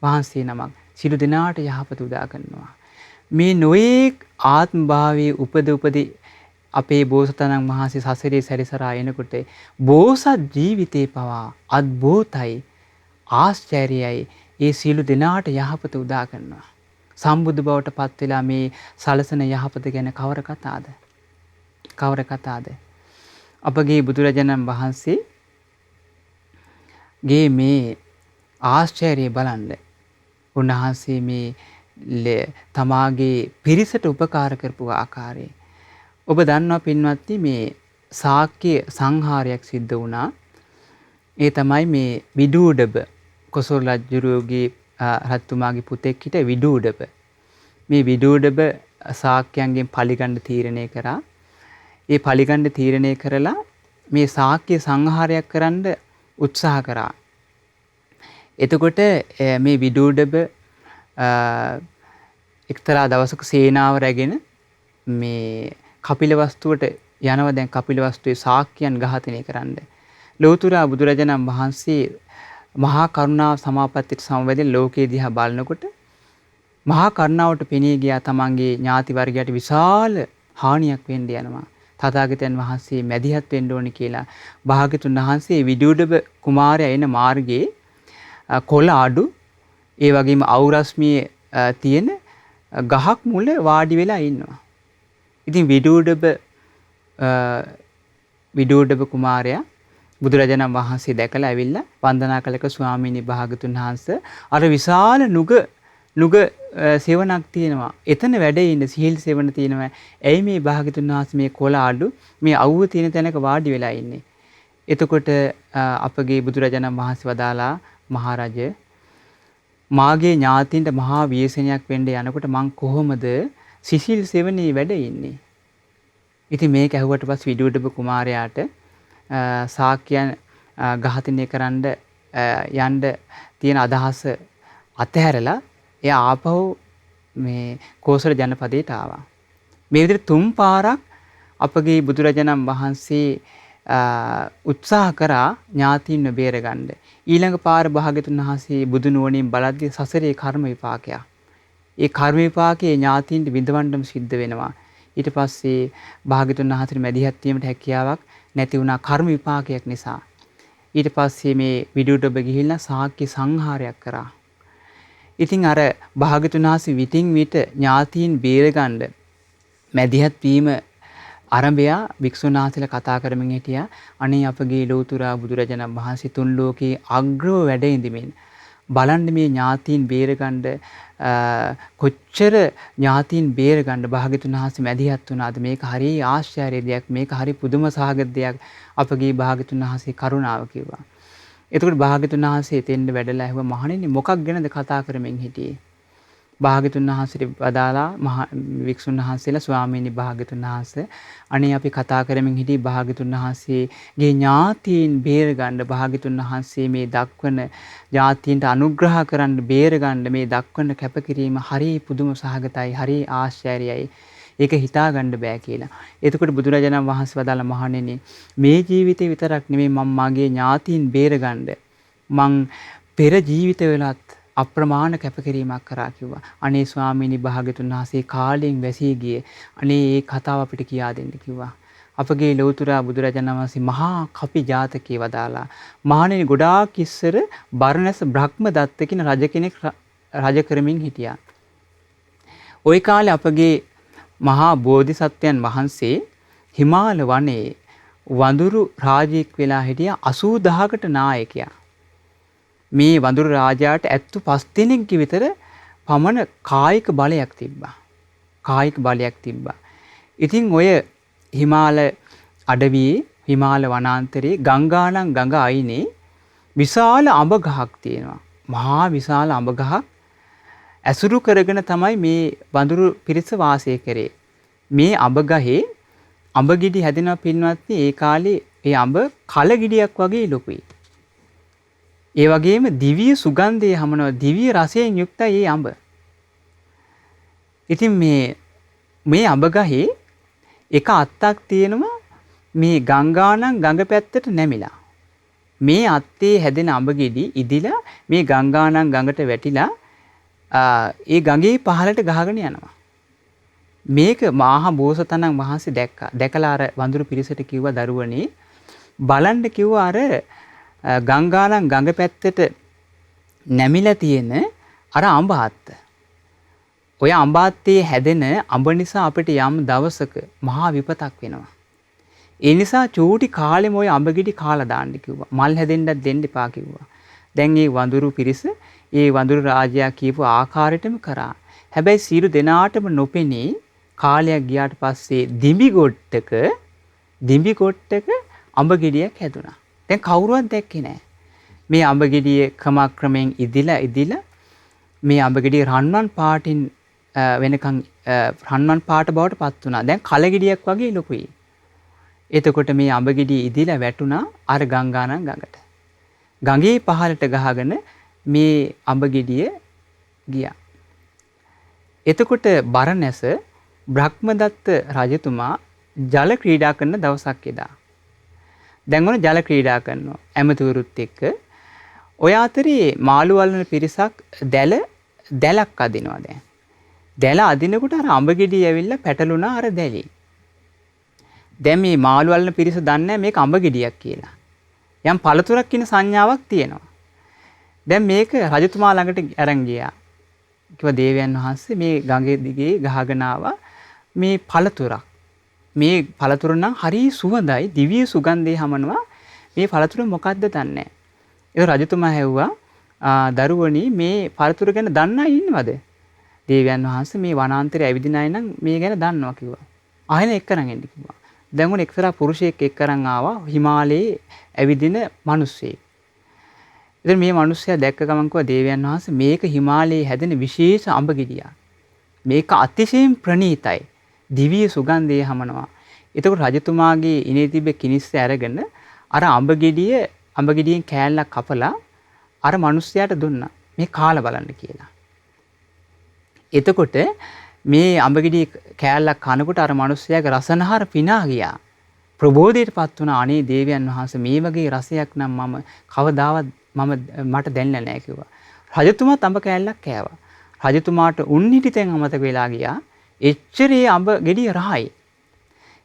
වහන්සේ නමක් සියලු දෙනාට යහපත උදා කරනවා. මේ නොයේක් ආත්ම භාවයේ උපදී අපේ බෝසතාණන් වහන්සේ සසරේ සැරිසරා එනකොට බෝසත් ජීවිතේ පවා අද්භූතයි ආශ්චර්යයි. ඒ සියලු දෙනාට යහපත උදා කරනවා. සම්බුදු බවට පත් වෙලා මේ සලසන යහපත ගැන කවර කතාද? අපගේ බුදුරජාණන් වහන්සේ ගේ මේ ආශ්චර්යය බලන්න. උන්වහන්සේ මේ තමාගේ පිරිසට උපකාර කරපු ආකාරය. ඔබ දන්නවා පින්වත්නි මේ ශාක්‍ය සංහාරයක් සිද්ධ වුණා. ඒ තමයි මේ විදූඩබ කොසල් රජුගේ රජතුමාගේ පුතෙක් හිට විදූඩබ. මේ විදූඩබ ශාක්‍යයන්ගෙන් පලිගන්න තීරණය කරා. ඒ පලිගන්න තීරණය කරලා මේ ශාක්‍ය සංහාරයක් කරන්න උත්සාහ කරා. එතකොට මේ විදූඩබ එක්තරා දවසක සේනාව රැගෙන මේ කපිලවස්තුවට යනවා. දැන් කපිලවස්තුවේ ශාක්‍යයන් ඝාතනය කරන්න. ලෝතුරා බුදුරජාණන් වහන්සේ මහා කරුණා සමාපත්තියට සමවැදෙන ලෝකයේ දිහා බලනකොට මහා කරුණාවට පෙනී ගියා තමන්ගේ ඥාති වර්ගයට විශාල හානියක් වෙන්න යනවා. තථාගතයන් වහන්සේ මැදිහත් වෙන්න ඕනි කියලා භාග්‍යතුන් වහන්සේ විදූඩබ කුමාරයා එන මාර්ගයේ කොළ අඩු ඒ වගේම අවුරස්මියේ තියෙන ගහක් මුල වාඩි වෙලා ඉන්නවා. ඉතින් විදූඩබ කුමාරයා බුදුරජාණන් වහන්සේ දැකලා ඇවිල්ලා වන්දනා කළක ස්වාමීනි භාගතුන් වහන්සේ අර විශාල නුග සෙවණක් තියෙනවා. එතන වැඩේ ඉන්න සීල් සෙවණ තියෙනවා. ඇයි මේ භාගතුන් වහන්සේ මේ කොළ අඩු මේ අවුව තියෙන තැනක වාඩි වෙලා ඉන්නේ? එතකොට අපගේ බුදුරජාණන් වහන්සේ වදාලා මහරජ මාගේ ඥාතින්ට මහා ව්‍යසනයක් වෙන්න යනකොට මං කොහොමද සිසිල් සෙවණේ වැඩ ඉන්නේ? ඉතින් මේක ඇහුවට පස්සේ විදුඩබ කුමාරයාට සාක්‍යයන් ඝාතනය කරන්න යන්න තියෙන අදහස අතහැරලා එයා ආපහු මේ කෝසල ජනපදයට ආවා. මේ විදිහට 3 පාරක් අපගේ බුදුරජාණන් වහන්සේ උත්සාහ කරා ඥාතියින්ව බේරගන්න. ඊළඟ පාර භාග්‍යතුන් වහන්සේ බුදු නුවණින් බලද්දී සසරේ කර්ම විපාකයක්. ඒ කර්ම විපාකේ ඥාතියින්ට විඳවන්නම සිද්ධ වෙනවා. ඊට පස්සේ භාග්‍යතුන් වහන්සේට මැදිහත් වීමට හැකියාවක් නැති වුණා කර්ම විපාකයක් නිසා. ඊට පස්සේ මේ විදුඩබ ගිහිල්ලා සාක්‍ය සංහාරයක් කරා. ඉතින් අර භාග්‍යතුන් වහන්සේ විටින් විට ඥාතීන් බේරගන්න මැදිහත් වීම ආරම්භයා භික්ෂුන් වහන්සේලා කතා කරමින් හිටියා. අනේ අපගේ ලෝතුරා බුදුරජාණන් වහන්සේ තුන් ලෝකේ අග්‍රව වැඩ ඉඳිමින් බලන්න මේ ඥාතීන් බේරගන්න කොච්චර ඥාතීන් බේරගන්න භාග්‍යතුන් වහන්සේ මැදිහත් වුණාද? මේක හරි ආශ්චර්ය දෙයක්, මේක හරි පුදුම සහගත දෙයක්. අපගේ භාග්‍යතුන් වහන්සේ කරුණාව කිව්වා. එතකොට භාග්‍යතුන් වහන්සේ එතෙන්ද වැඩලා ඇහුවා මහණෙනි මොකක් ගැනද කතා කරමින් හිටියේ? භාග්‍යතුන් වහන්සේට වදාලා වික්ෂුන් වහන්සේලා ස්වාමීනි භාග්‍යතුන් වහන්සේ අනේ අපි කතා කරමින් හිටියේ භාග්‍යතුන් වහන්සේගේ ඥාතීන් බේරගන්න භාග්‍යතුන් වහන්සේ මේ දක්වන ඥාතීන්ට අනුග්‍රහ කරන්න බේරගන්න මේ දක්වන කැපකිරීම හරි පුදුම සහගතයි හරි ආශ්චර්යයි ඒක හිතා ගන්න බෑ කියලා. එතකොට බුදුරජාණන් වහන්සේ වදාලා මහණෙනි මේ ජීවිතේ විතරක් නෙමෙයි මම මාගේ ඥාතීන් බේරගන්න මං පෙර ජීවිත වලත් අප්‍රමාණ කැපකිරීමක් කරා කිව්වා. අනේ ස්වාමීනි භාග්‍යතුන් වහන්සේ කාලයෙන් වැසී ගියේ. අනේ මේ කතාව අපිට කියා දෙන්න කිව්වා. අපගේ ලෞතුරා බුදුරජාණන් වහන්සේ මහා කපි ජාතකයේ වදාලා මහණෙනි ගොඩාක් ඉස්සර බරණැස බ්‍රහ්මදත්ත කියන රජ කෙනෙක් රජ කරමින් හිටියා. ওই කාලේ අපගේ මහා බෝධිසත්වයන් වහන්සේ හිමාල වනයේ වඳුරු රාජෙක් වෙලා හිටියා 80000කට නායකයා. මේ වඳුරු රාජයාට ඇත්තු 5 දෙනෙක් විතර පමණ කායික බලයක් තිබ්බා. කායික බලයක් තිබ්බා. ඉතින් ඔය හිමාල අඩවියේ හිමාල වනාන්තරයේ ගංගානම් ගඟ අයිනේ විශාල අඹ ගහක් තියෙනවා. මහා විශාල අඹ ගහක් ඇසුරු කරගෙන තමයි මේ වඳුරු පිරිස වාසය කරේ. මේ අඹ ගහේ අඹ ගෙඩි හැදෙනවා පින්වත්නි ඒ කාලේ ඒ අඹ කල ගෙඩියක් වගේ ලොකුයි. ඒ වගේම දිව්‍ය සුගන්ධය හමනවා දිව්‍ය රසයෙන් යුක්තයි මේ අඹ. ඉතින් මේ අඹ ගහේ එක අත්තක් තියෙනවා මේ ගංගානම් ගඟ පැත්තට නැමිලා. මේ අත්තේ හැදෙන අඹ ගෙඩි ඉදිලා මේ ගංගානම් ගඟට වැටිලා ඒ ගඟේ පහළට ගහගෙන යනවා. මේක මහා බෝසතාණන් වහන්සේ දැක්කා. දැකලා අර වඳුරු පිරිසට කිව්වා දරුවනේ බලන්න කිව්වා අර ගංගානම් ගඟ පැත්තට නැමිලා තියෙන අර අඹ අත්ත. ඔය අඹ අත්තේ හැදෙන අඹ නිසා අපිට යම් දවසක මහා විපතක් වෙනවා. ඒ නිසා චූටි කාලෙම ඔය අඹ ගෙඩි කාලා දාන්න කිව්වා. මල් හැදෙන්නත් දෙන්න එපා කිව්වා. දැන් මේ වඳුරු පිරිස ඒ වඳුරු රාජයා කියපු ආකාරයටම කරා. හැබැයි සියලු දෙනාටම නොපෙනී කාලයක් ගියාට පස්සේ දිඹි ගොට්ටක අඹ ගෙඩියක් හැදුනා. දැන් කවුරුවත් දැක්කේ නැහැ. මේ අඹ ගෙඩිය ක්‍රමක්‍රමයෙන් ඉදිලා මේ අඹ ගෙඩිය රන්වන් පාටින් වෙනකන් රන්වන් පාට බවට පත් වුණා. දැන් කල ගෙඩියක් වගේ ලොකුයි. එතකොට මේ අඹ ගෙඩිය ඉදිලා වැටුණා අර ගංගානම් ගඟට. ගඟේ පහළට ගහගෙන මේ අඹ ගෙඩිය ගියා. එතකොට බරණැස බ්‍රහ්මදත්ත රජතුමා ජල ක්‍රීඩා කරන දවසක් එදා. දැන් ඔන්න ජල ක්‍රීඩා කරනවා ඇමතිවරුත් එක්ක. ඔය අතරේ මාළු වළන පිරිසක් දැලක් අදිනවා දැන්. දැල අදිනකොට අර අඹ ගෙඩිය ඇවිල්ලා පැටලුණා අර දැලේ. දැන් මේ මාළු වළන පිරිස දන්නේ මේක අඹ ගෙඩියක් කියලා. යම් පළතුරක් කියන සංඥාවක් තියෙනවා. දැන් මේක රජතුමා ළඟට අරන් ගියා. කිව්වා දේවයන් වහන්සේ මේ ගඟේ දිගේ ගහගෙන ආවා මේ පළතුරක්. මේ පළතුර නම් හරි සුවඳයි දිව්‍ය සුගන්ධය හමනවා මේ පළතුර මොකක්ද දන්නේ නැහැ. ඒක රජතුමා හැව්වා දරුවනි මේ පළතුර ගැන දන්න අය ඉන්නවද? දේවයන් වහන්සේ මේ වනාන්තරය ඇවිදින අය නම් මේ ගැන දන්නවා කිව්වා. ආයෙත් එක්කරන් එන්න කිව්වා. දැන් උන එක්තරා පුරුෂයෙක් එක්කරන් ආවා හිමාලයේ ඇවිදින මිනිස්සෙක්. ඉතින් මේ මිනිස්සයා දැක්ක ගමන් කිව්වා දේවයන් වහන්සේ මේක හිමාලයේ හැදෙන විශේෂ අඹ ගෙඩියක්. මේක අතිශයින් ප්‍රණීතයි. දිව්‍ය සුගන්ධය හමනවා. එතකොට රජතුමාගේ ඉනේ තිබ්බ කිනිස්ස අරගෙන අර අඹ ගෙඩියෙන් කෑල්ලක් කපලා අර මිනිස්සයාට දුන්නා. මේ කාලා බලන්න කියලා. එතකොට මේ අඹ ගෙඩිය කෑල්ලක් කනකොට අර මිනිස්සයාගේ රසනහර පිනා ගියා. ප්‍රබෝධයටපත් වුණා. අනේ දේවයන් වහන්සේ මේ වගේ රසයක් නම් මම කවදාවත් මට දැනෙන්නේ නැහැ කිව්වා. රජතුමාත් අඹ කෑල්ලක් කෑවා. රජතුමාට උන්හිටිතෙන් අමතක වෙලා ගියා. එච්චරේ අඹ ගෙඩිය රහයි.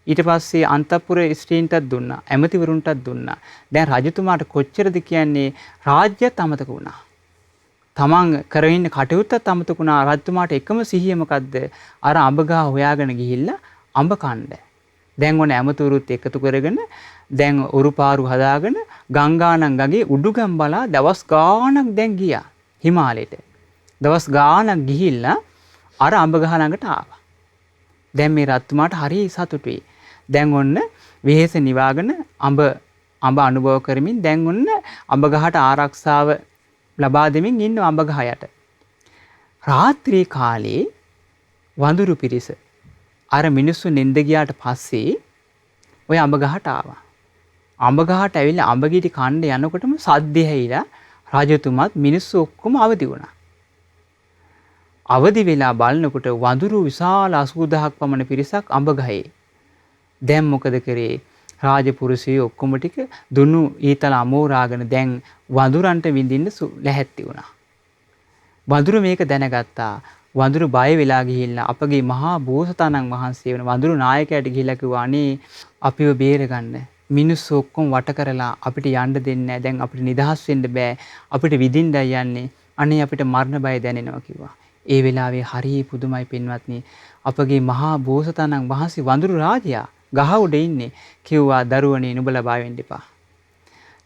ඊට පස්සේ අන්තපුර ස්ත්‍රීන්ටත් දුන්නා. ඇමතිවරුන්ටත් දුන්නා. දැන් රජතුමාට කොච්චරද කියන්නේ රාජ්‍යත් අමතක වුණා. තමන් කරගෙන ඉන්න කටයුත්තත් අමතක වුණා. රජතුමාට එකම සිහිය මොකද්ද? අර අඹ ගහ හොයාගෙන ගිහිල්ලා අඹ කන්න. දැන් ඔන්න ඇමතිවරුත් එකතු කරගෙන දැන් උරුපාරු හදාගෙන ගංගානම් ගඟේ උඩුගම් බලා දවස් ගාණක් දැන් ගියා හිමාලයට. දවස් ගාණක් ගිහිල්ලා අර අඹ ගහ ළඟට ආවා. දැන් මේ රජතුමාට හරි සතුටුයි. දැන් ඔන්න විහෙස නිවාගෙන අඹ අනුභව කරමින් දැන් ඔන්න අඹ ගහට ආරක්ෂාව ලබා දෙමින් ඉන්න අඹ ගහ යට. රාත්‍රී කාලේ වඳුරු පිරිස අර මිනිස්සු නින්ද ගියාට පස්සේ ඔය අඹ ගහට ආවා. අඹ ගහට ඇවිල්ලා අඹ ගෙඩි කන්න යනකොටම සද්ද ඇහිලා රජතුමාත් මිනිස්සු ඔක්කොම අවදි වුණා. අවදි වෙලා බලනකොට වඳුරු විශාල 80000ක් පමණ පිරිසක් අඹ ගහේ. දැන් මොකද කරේ? රාජපුරුෂයෝ ඔක්කොම ටික දුනු ඊතල අමෝරාගෙන දැන් වඳුරන්ට විඳින්න ලැහැත්ති වුණා. වඳුරු මේක දැනගත්තා. වඳුරු බය වෙලා ගිහිල්ලා අපගේ මහා බෝසතාණන් වහන්සේ වෙන වඳුරු නායකයාට ගිහිල්ලා කිව්වා අනේ අපිව බේරගන්න. මිනිස්සු ඔක්කොම වට කරලා අපිට යන්න දෙන්නේ නැහැ. දැන් අපිට නිදහස් වෙන්න බෑ. අපිට විඳින්නයි යන්නේ. අනේ අපිට මරණ බය දැනෙනවා කිව්වා. ඒ වෙලාවේ හරිය පුදුමයි පින්වත්නි. අපගේ මහා බෝසතාණන් වහන්සේ වඳුරු රාජයා ගහ උඩ ඉන්නේ කිව්වා දරුවනේ නුඹලා බය වෙන්න එපා.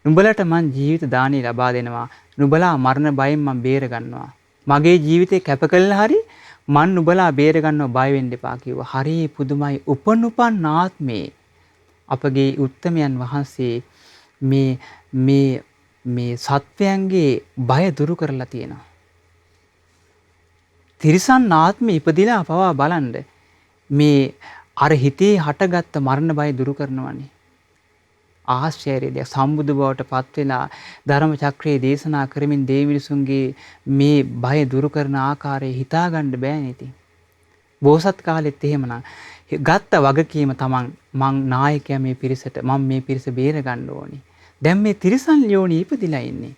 නුඹලට මං ජීවිත දාණය ලබා දෙනවා. නුඹලා මරණ බයෙන් මං බේර ගන්නවා. මගේ ජීවිතේ කැප කළා හරි මං නුඹලා බේර ගන්නවා බය වෙන්න එපා කිව්වා. හරිය පුදුමයි. උපනුපන් ආත්මේ අපගේ උත්තමයන් වහන්සේ මේ සත්වයන්ගේ බය දුරු කරලා තියෙනවා. තිරිසන් ආත්මෙ ඉපදිලා පවා බලන්න මේ අර හිතේ හටගත්ත මරණ බය දුරු කරනවනේ. ආශ්චර්යද සම්බුදු බවට පත් වෙලා ධර්ම චක්‍රයේ දේශනා කරමින් දෙවිනිසුන්ගේ මේ බය දුරු කරන ආකාරය හිතා ගන්න බෑනේ ඉතින්. බෝසත් කාලෙත් එහෙමනම් ගත්ත වගකීම තමන් මං නායකයා මේ පිරිසට මම මේ පිරිස බේර ගන්න ඕනි. දැන් මේ තිරිසන් යෝනි ඉපදිලා ඉන්නේ.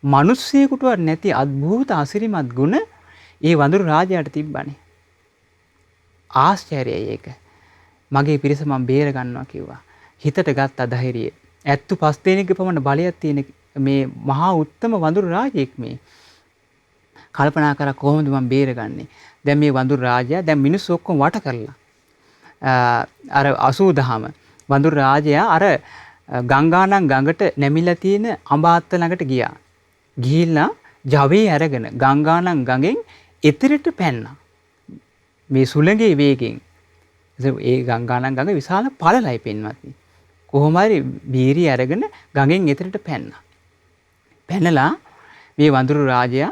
මිනිස්සෙකුටවත් නැති අద్භූත අසිරිමත් ගුණ ඒ වඳුරු රාජයාට තිබ්බනේ. ආශ්චර්යයි ඒක. මගේ පිරිස මම බේර ගන්නවා කිව්වා. හිතට ගත්ත ධෛර්යය. 75 දෙනෙක්ගේ පමණ බලයක් තියෙන මේ මහා උත්තම වඳුරු රාජයෙක් මේ. කල්පනා කරා කොහොමද මම බේරගන්නේ? දැන් මේ වඳුරු රාජයා දැන් මිනිස්සු ඔක්කොම වට කරලා අර 80000ම වඳුරු රාජයා අර ගංගානම් ගඟට නැමිලා තියෙන අඹාත්ත ළඟට ගියා. ගිහිල්ලා ජවයේ අරගෙන ගංගානම් ගඟෙන් එතරට පැන්නා. මේ සුළඟේ වේගෙන්. ඒ ගංගානම් ගඟ විශාල පළලයි පින්වත්නි. කොහොම හරි බීරිය අරගෙන ගඟෙන් එතරට පැන්නා. පැනලා මේ වඳුරු රාජයා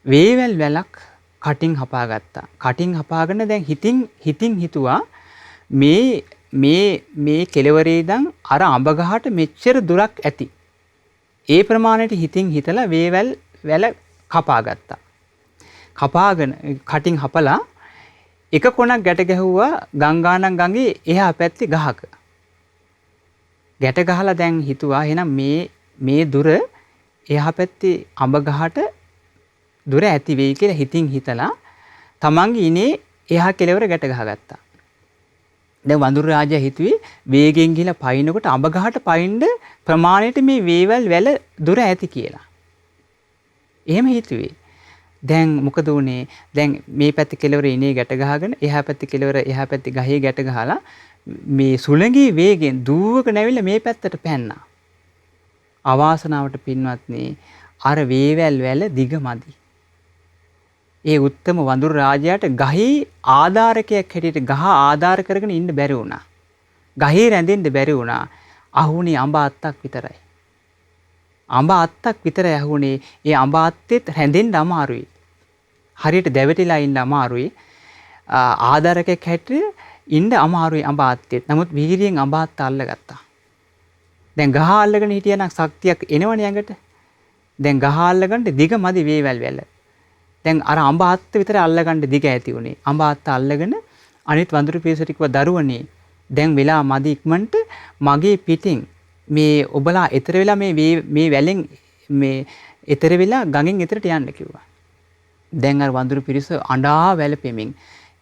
වේවැල් වැලක් කටින් හපාගත්තා. කටින් හපාගෙන දැන් හිතින් හිතුවා මේ කෙළවරේ ඉඳන් අර අඹ ගහට මෙච්චර දුරක් ඇති. ඒ ප්‍රමාණයට හිතින් හිතලා වේවැල් වැල කපාගත්තා. කපාගෙන කටින් හපලා එක කොනක් ගැට ගැහුවා ගංගානම් ගඟේ එහා පැත්තේ ගහක. ගැට ගහලා දැන් හිතුවා එහෙනම් මේ දුර එහා පැත්තේ අඹ ගහට දුර ඇති වෙයි කියලා හිතින් හිතලා තමන්ගේ ඉනේ එහා කෙළවර ගැට ගහගත්තා. දැන් වඳුරු රාජයා හිතුවේ වේගෙන් ගිහලා පයින්නකොට අඹ ගහට පයින්න ප්‍රමාණයට මේ වේවැල් වැල දුර ඇති කියලා. එහෙම හිතුවේ. දැන් මොකද උනේ? දැන් මේ පැත්තේ කෙළවර ඉනේ ගැට ගහගෙන එහා පැත්තේ කෙළවර එහා පැත්තේ ගහේ ගැට ගහලා මේ සුළඟේ වේගෙන් දුවක නැවිලා මේ පැත්තට පැන්නා. අවාසනාවට පින්වත්නි අර වේවැල් වැල දිග මදි. ඒ උත්තම වඳුරු රාජයාට ගහේ ආධාරකයක් හැටියට ගහ ආධාර කරගෙන ඉන්න බැරි වුණා. ගහේ රැඳෙන්න බැරි වුණා. අහුනේ අඹ අත්තක් විතරයි. අඹ අත්තක් විතරයි අහුනේ. ඒ අඹ අත්තෙත් රැඳෙන්න අමාරුයි. හරියට දැවටිලා ඉන්න අමාරුයි. ආධාරකයක් හැටියට ඉන්න අමාරුයි අඹ අත්තෙත්. නමුත් වීරියෙන් අඹ අත්ත අල්ලගත්තා. දැන් ගහ අල්ලගෙන හිටියනම් ශක්තියක් එනවනේ ඇඟට. දැන් ගහ අල්ලගන්න දිග මදි වේවැල් වැල. දැන් අර අඹ අත්ත විතර අල්ලගන්න දිග ඇති උනේ. අඹ අත්ත අල්ලගෙන අනිත් වඳුරු පිරිසට කිව්වා දරුවනේ දැන් වෙලා මදි ඉක්මනට මගේ පිටින් මේ ඔබලා එතර වෙලා මේ වැලෙන් මේ එතර වෙලා ගඟෙන් එතරට යන්න කිව්වා. දැන් අර වඳුරු පිරිස අඬා වැළපෙමින්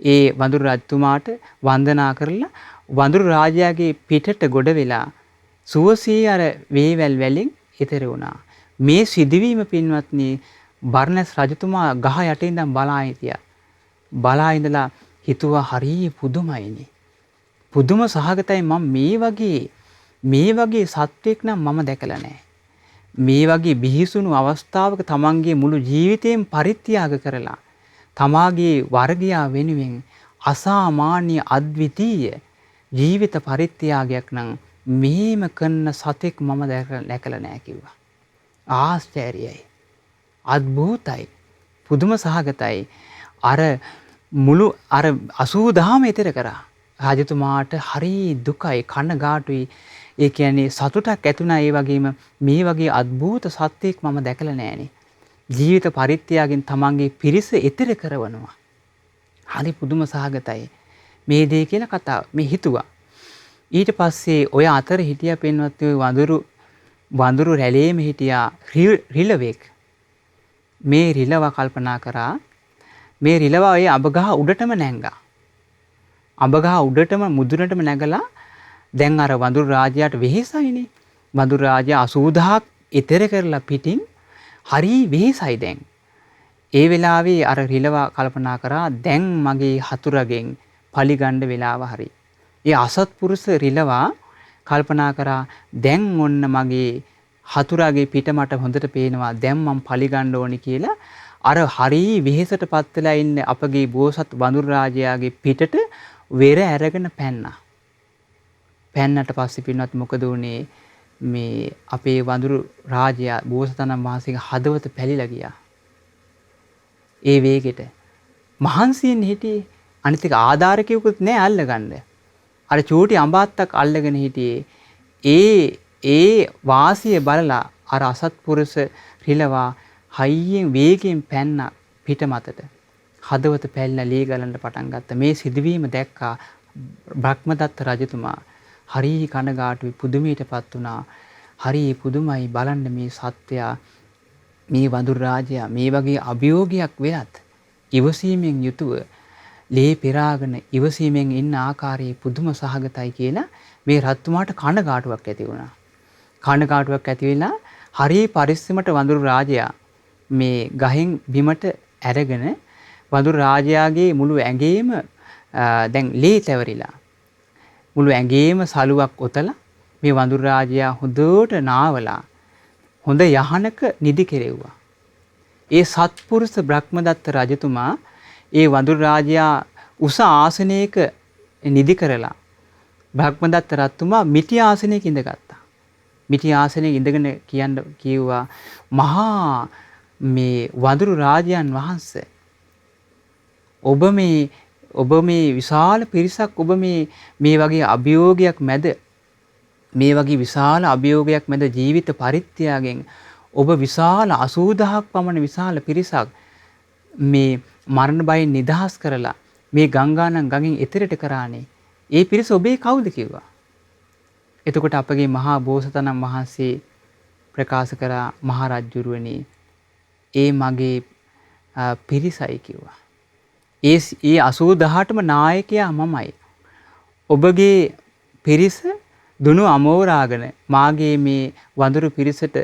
ඒ වඳුරු රජතුමාට වන්දනා කරලා වඳුරු රාජයාගේ පිටට ගොඩ වෙලා සුවසේ අර වේවැල් වැලෙන් එතර වුණා. මේ සිදුවීම පින්වත්නි බර්ණස් රජතුමා ගහ යට ඉඳන් බලා හිටියා. බලා ඉඳලා හිතුවා හරිය පුදුමයිනේ. පුදුම සහගතයි මම මේ වගේ සත්වෙක් නම් මම දැකලා නැහැ. මේ වගේ බිහිසුණු අවස්ථාවක තමන්ගේ මුළු ජීවිතේම පරිත්‍යාග කරලා තමාගේ වර්ගයා වෙනුවෙන් අසාමාන්‍ය අද්විතීය ජීවිත පරිත්‍යාගයක් නම් මේම කරන සතෙක් මම දැකලා නැහැ කිව්වා. ආශ්චර්යයි. අద్භූතයි. පුදුම සහගතයි. අර මුළු අර 80000ම ඊතර කරා. රජතුමාට හරි දුකයි කනගාටුයි. ඒ කියන්නේ සතුටක් ඇතුණා. ඒ වගේම මේ වගේ අద్භූත සත්‍යයක් මම දැකලා නැහැනේ. ජීවිත පරිත්‍යාගයෙන් තමන්ගේ පිරිස ඊතර කරවනවා. හරි පුදුම සහගතයි. මේ දේ කියලා කතාව මේ හිතුවා. ඊට පස්සේ ඔය අතර හිටියා පින්වත් වඳුරු රැළේම හිටියා රිලවෙක්. මේ රිලව කල්පනා කරා මේ රිලව ඔය අබගහ උඩටම නැංගා. අබගහ උඩටම මුදුනටම නැගලා දැන් අර වඳුරු රාජයාට වෙහෙසයිනේ. වඳුරු රාජයා 80000ක් ඊතර කරලා පිටින් හරි වෙහෙසයි දැන්. ඒ වෙලාවේ අර රිලව කල්පනා කරා දැන් මගේ හතුරගෙන් පලිගන්න වෙලාව හරි. ඒ අසත්පුරුෂ රිලවා කල්පනා කරා දැන් ඔන්න මගේ හතුරාගේ පිට මට හොඳට පේනවා දැන් මම පලිගන්න ඕනි කියලා අර හරි වෙහෙසටපත් වෙලා ඉන්න අපගේ බෝසත් වඳුරු රාජයාගේ පිටට වෙර අරගෙන පැන්නා. පැන්නට පස්සේ පින්වත් මොකද වුනේ මේ අපේ වඳුරු රාජයා බෝසතාණන් වහන්සේගේ හදවත පැලිලා ගියා. ඒ වේගෙට මහන්සියෙන් හිටියේ අනිත් එක ආධාරකයකුත් නෑ අල්ලගන්න. අර චූටි අඹාත්තක් අල්ලගෙන හිටියේ ඒ වාසිය බලලා අර අසත්පුරුෂ රිලවා හයියෙන් වේගයෙන් පැන්න පිට මතට හදවත පැල්ලා ලී ගලන්න පටන් ගත්තා. මේ සිදුවීම දැක්කා බ්‍රහ්මදත්ත රජතුමා. හරි කනගාටුයි පුදුමයටපත් වුණා. හරි පුදුමයි බලන්න මේ සත්‍යය මේ වඳුරු රාජයා මේ වගේ අභියෝගයක් වෙලත් ඉවසීමෙන් යුතුව ලේ පෙරාගෙන ඉවසීමෙන් ඉන්න ආකාරයේ පුදුම සහගතයි කියලා මේ රජතුමාට කනගාටුවක් ඇති වුණා. කනගාටුවක් ඇති වෙලා හරි පරිස්සමට වඳුරු රාජයා මේ ගහෙන් බිමට ඇරගෙන වඳුරු රාජයාගේ මුළු ඇඟේම දැන් ලේ තැවරිලා මුළු ඇඟේම සලුවක් ඔතලා මේ වඳුරු රාජයා හොඳට නාවලා හොඳ යහනක නිදි කෙරෙව්වා. ඒ සත්පුරුෂ බ්‍රහ්මදත්ත රජතුමා ඒ වඳුරු රාජයා උස ආසනයක නිදි කරලා බ්‍රහ්මදත්ත රජතුමා මිටි ආසනයක ඉඳගත්තා. මිටි ආසනයක ඉඳගෙන කිව්වා මහා මේ වඳුරු රාජයන් වහන්සේ ඔබ මේ විශාල පිරිසක් ඔබ මේ වගේ අභියෝගයක් මැද මේ වගේ විශාල අභියෝගයක් මැද ජීවිත පරිත්‍යාගයෙන් ඔබ විශාල 80000ක් පමණ විශාල පිරිසක් මේ මරණ බයෙන් නිදහස් කරලා මේ ගංගානම් ගඟෙන් එතරට කරානේ. ඒ පිරිස ඔබේ කවුද කිව්වා. එතකොට අපගේ මහා බෝසතාණන් වහන්සේ ප්‍රකාශ කරා මහා රජුරුවනි ඒ මගේ පිරිසයි කිව්වා. ඒ 80000ටම නායකයා මමයි. ඔබගේ පිරිස දුනු අමෝරාගෙන මාගේ මේ වඳුරු පිරිසට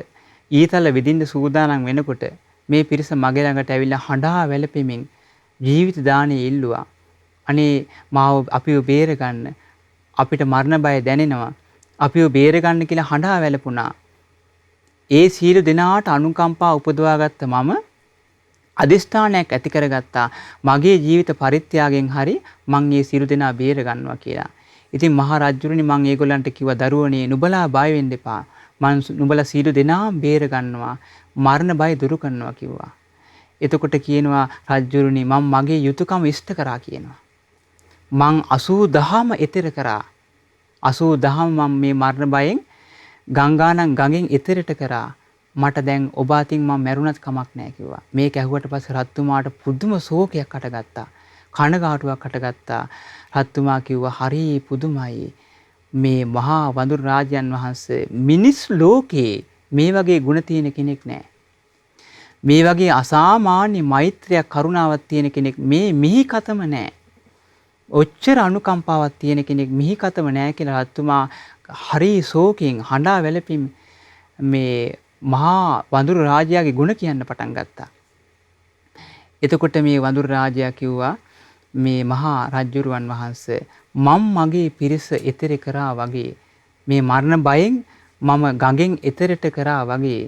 ඊතල විදින්න සූදානම් වෙනකොට මේ පිරිස මගේ ළඟට ඇවිල්ලා හඬා වැළපෙමින් ජීවිත දාණය ඉල්ලුවා. අනේ මාව අපිව බේරගන්න. අපිට මරණ බය දැනෙනවා. අපිව බේරගන්න කියලා හඬා වැළපුණා. ඒ සියලු දෙනාට අනුකම්පා උපදවාගත්ත මම අදිෂ්ඨානයක් ඇති කරගත්තා මගේ ජීවිත පරිත්‍යාගයෙන් හරි මං මේ සියලු දෙනා බේර ගන්නවා කියලා. ඉතින් මහා රජුරුනි මං ඒගොල්ලන්ට කිව්වා දරුවනේ නුඹලා බය වෙන්න එපා. මං නුඹලා සියලු දෙනා බේර ගන්නවා. මරණ බය දුරු කරනවා කිව්වා. එතකොට කියනවා රජුරුනි මම මගේ යුතුයකම ඉෂ්ට කරා කියනවා. මං 80000ම එතෙර කරා. 80000ම මම මේ මරණ බයෙන් ගංගානම් ගඟෙන් එතරට කරා. මට දැන් ඔබ අතින් මම මැරුණත් කමක් නැහැ කිව්වා. මේක ඇහුවට පස්සේ රත්තුමාට පුදුම ශෝකයක් හටගත්තා. කනගාටුවක් හටගත්තා. රත්තුමා කිව්වා හරි පුදුමයි. මේ මහා වඳුරු රාජයන් වහන්සේ මිනිස් ලෝකේ මේ වගේ ගුණ තියෙන කෙනෙක් නැහැ. මේ වගේ අසාමාන්‍ය මෛත්‍රියක් කරුණාවක් තියෙන කෙනෙක් මේ මිහිකතම නැහැ. ඔච්චර අනුකම්පාවක් තියෙන කෙනෙක් මිහිකතම නැහැ කියලා රත්තුමා හරි ශෝකයෙන් හඬා වැළපීම් මේ මහා වඳුරු රාජයාගේ ගුණ කියන්න පටන් ගත්තා. එතකොට මේ වඳුරු රාජයා කිව්වා මේ මහා රජුරුවන් වහන්සේ මම මගේ පිරිස එතෙර කරා වගේ මේ මරණ බයෙන් මම ගඟෙන් එතරට කරා වගේ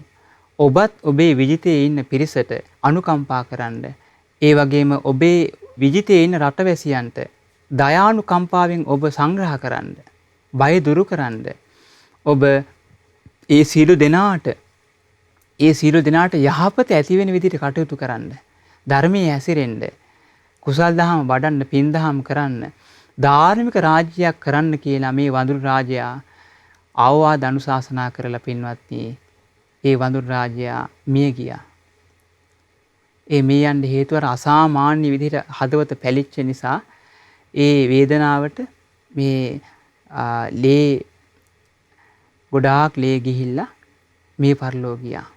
ඔබත් ඔබේ විජිතේ ඉන්න පිරිසට අනුකම්පා කරන්න. ඒ වගේම ඔබේ විජිතේ ඉන්න රටවැසියන්ට දයානුකම්පාවෙන් ඔබ සංග්‍රහ කරන්න. බය දුරු කරන්න. ඔබ ඒ සියලු දෙනාට යහපත ඇති වෙන විදිහට කටයුතු කරන්න. ධර්මයේ හැසිරෙන්න. කුසල් දහම වඩන්න, පින් දහම් කරන්න. ධාර්මික රාජ්‍යයක් කරන්න කියලා මේ වඳුරු රාජයා අවවාද අනුශාසනා කරලා පින්වත්නි ඒ වඳුරු රාජයා මිය ගියා. ඒ මිය යන්න හේතුව අසාමාන්‍ය විදිහට හදවත පැලිච්ච නිසා ඒ වේදනාවට මේ ලේ ගොඩාක් ලේ ගිහිල්ලා මේ පරලෝ ගියා.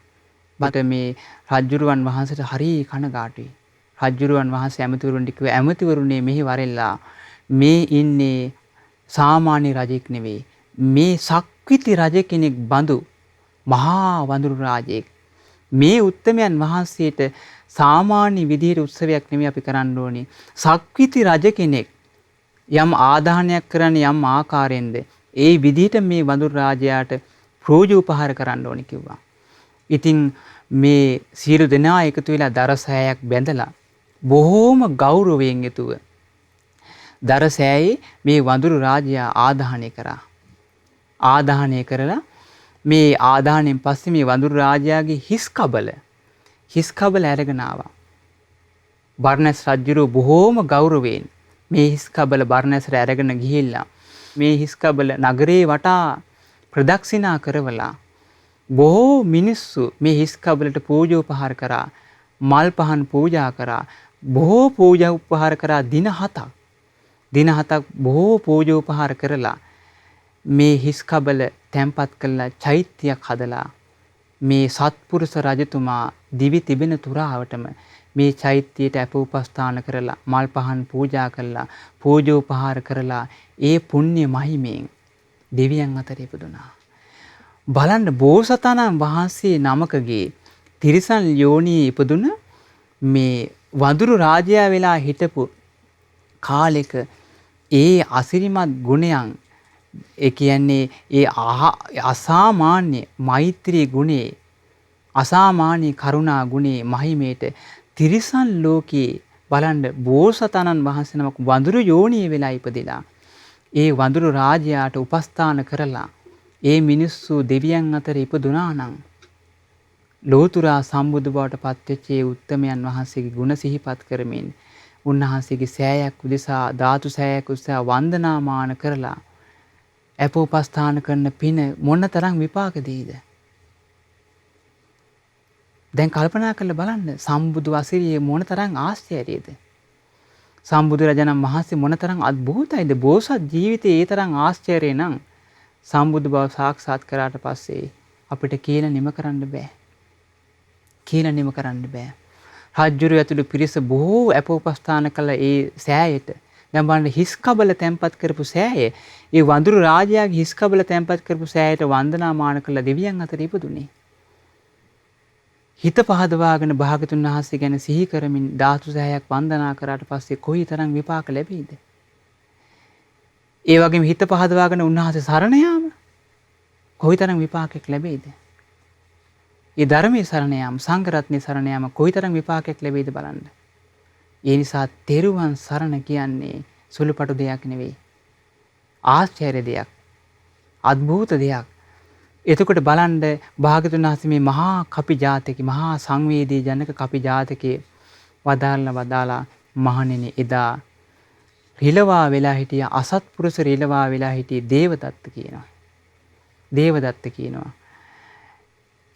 බට මේ රජුරුවන් වහන්සේට හරි කනගාටුයි. රජුරුවන් වහන්සේ ඇමතිවරුන්ට කිව්වා ඇමතිවරුනේ මෙහි වරෙල්ලා මේ ඉන්නේ සාමාන්‍ය රජෙක් නෙවෙයි. මේ සක්විති රජ කෙනෙක් බඳු මහා වඳුරු රාජෙක්. මේ උත්තමයන් වහන්සේට සාමාන්‍ය විදිහට උත්සවයක් නෙමෙයි අපි කරන්න ඕනේ. සක්විති රජ කෙනෙක් යම් ආදානයක් කරන්නේ යම් ආකාරයෙන්ද ඒ විදිහට මේ වඳුරු රාජයාට පූජෝපහාර කරන්න ඕනේ කිව්වා. ඉතින් මේ සියලු දෙනා එකතු වෙලා දරසෑයක් බැඳලා බොහෝම ගෞරවයෙන් යුතුව දරසෑයේ මේ වඳුරු රාජයා ආදාහනය කරා. ආදාහනය කරලා මේ ආදාහණයෙන් පස්සේ මේ වඳුරු රාජයාගේ හිස් කබල අරගෙන ආවා. බර්ණස් රජුරෝ බොහෝම ගෞරවයෙන් මේ හිස් කබල බර්ණස්ට අරගෙන ගිහිල්ලා මේ හිස් කබල නගරේ වටා ප්‍රදක්ෂිනා කරවලා බොහෝ මිනිස්සු මේ හිස් කබලට පූජෝපහාර කරා. මල් පහන් පූජා කරා. බොහෝ පූජා උපහාර කරා දින 7ක්. දින 7ක් බොහෝ පූජෝපහාර කරලා මේ හිස් කබල තැන්පත් කළා චෛත්‍යයක් හදලා මේ සත්පුරුෂ රජතුමා දිවි තිබෙන තුරාවටම මේ චෛත්‍යයට අප උපස්ථාන කරලා මල් පහන් පූජා කළා පූජෝපහාර කරලා ඒ පුණ්‍ය මහිමෙන් දෙවියන් අතර ඉපදුනා. බලන්න බෝසතාණන් වහන්සේ නමකගේ තිරිසන් යෝනියේ ඉපදුන මේ වඳුරු රාජයා වෙලා හිටපු කාලෙක ඒ අසිරිමත් ගුණයන් ඒ කියන්නේ ඒ අසාමාන්‍ය මෛත්‍රී ගුණේ අසාමාන්‍ය කරුණා ගුණේ මහිමේට තිරිසන් ලෝකේ බලන්න බෝසතාණන් වහන්සේ නමක් වඳුරු යෝනියේ වෙලා ඉපදිලා ඒ වඳුරු රාජයාට උපස්ථාන කරලා ඒ මිනිස්සු දෙවියන් අතර ඉපදුනා නම් ලෝතුරා සම්බුදු බවට පත්වෙච්ච ඒ උත්තමයන් වහන්සේගේ ගුණ සිහිපත් කරමින් උන්වහන්සේගේ සෑයක් උදෙසා ධාතු සෑයක් උදෙසා වන්දනාමාන කරලා අප උපස්ථාන කරන පින මොනතරම් විපාක දෙයිද? දැන් කල්පනා කරලා බලන්න සම්බුදු වසිරියේ මොනතරම් ආශ්චර්යයේද? සම්බුදු රජාණන් වහන්සේ මොනතරම් අద్භූතයිද? බෝසත් ජීවිතයේ ඒ තරම් ආශ්චර්ය නම් සම්බුදු බව සාක්ෂාත් කරාට පස්සේ අපිට කියලා නිම කරන්න බෑ. කියලා නිම කරන්න බෑ. රජුරු ඇතුළු පිරිස බොහෝ අප උපස්ථාන කළ ඒ සෑයට දැන් බලන්න හිස් කබල තැන්පත් කරපු සෑය ඒ වඳුරු රාජයාගේ හිස් කබල තැන්පත් කරපු සෑයට වන්දනාමාන කළ දෙවියන් අතර ඉපදුනේ. හිත පහදවාගෙන භාගතුන් වහන්සේ ගැන සිහි කරමින් ධාතු සෑයක් වන්දනා කරාට පස්සේ කොයිතරම් විපාක ලැබෙයිද? ඒ වගේම හිත පහදවාගෙන උන්වහන්සේ සරණ යාම කොයිතරම් විපාකයක් ලැබෙයිද? ඒ ධර්මයේ සරණ යාම, සංඝ රත්නයේ සරණ යාම කොයිතරම් විපාකයක් ලැබෙයිද බලන්න. ඒ නිසා තෙරුවන් සරණ කියන්නේ සුළුපටු දෙයක් නෙවෙයි. ආශ්චර්ය දෙයක්. අద్භූත දෙයක්. එතකොට බලන්න භාග්‍යවතුන් වහන්සේ මේ මහා කපි ජාතකේ, මහා සංවේදී ජනක කපි ජාතකේ වදාලා මහණෙනි එදා රිලවා වෙලා හිටිය අසත්පුරුෂ රිලවා වෙලා හිටියේ දේවදත්ත කියනවා. දේවදත්ත කියනවා.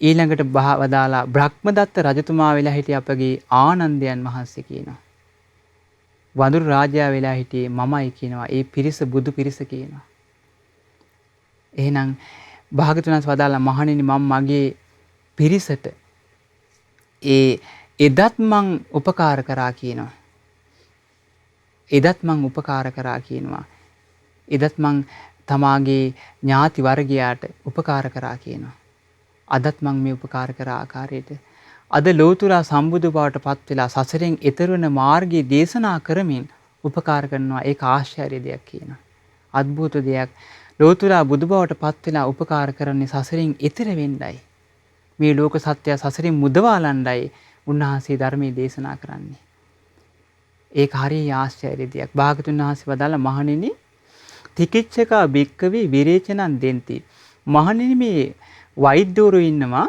ඊළඟට වදාලා බ්‍රහ්මදත්ත රජතුමා වෙලා හිටිය අපගේ ආනන්දයන් වහන්සේ කියනවා. වඳුරු රාජයා වෙලා හිටියේ මමයි කියනවා. ඒ පිරිස බුදු පිරිස කියනවා. එහෙනම් භාග්‍යවතුන් වහන්සේ වදාලා මහණෙනි මම මගේ පිරිසට එදත් මං උපකාර කරා කියනවා. එදත් මං උපකාර කරා කියනවා. එදත් මං තමාගේ ඥාති වර්ගයාට උපකාර කරා කියනවා. අදත් මං මේ උපකාර කර ආකාරයට අද ලෝතුරා සම්බුදු බවට පත් වෙලා සසරෙන් එතර වෙන මාර්ගයේ දේශනා කරමින් උපකාර කරනවා. ඒක ආශ්චර්ය දෙයක් කියනවා. අద్భుත දෙයක්. ලෝතුරා බුදු බවට පත් වෙලා උපකාර කරන්නේ සසරෙන් එතර වෙන්නයි. මේ ලෝක සත්‍ය සසරින් මුදවාලන්නයි උන්වහන්සේ ධර්මයේ දේශනා කරන්නේ. ඒක හරිය ආශ්චර්ය දෙයක්. භාගතුන් වහන්සේ වදාළ මහණෙනි තිකිච්ඡකා භික්කවේ විරේචනං දෙන්ති. මහණෙනි මේ වෛද්‍යවරු ඉන්නවා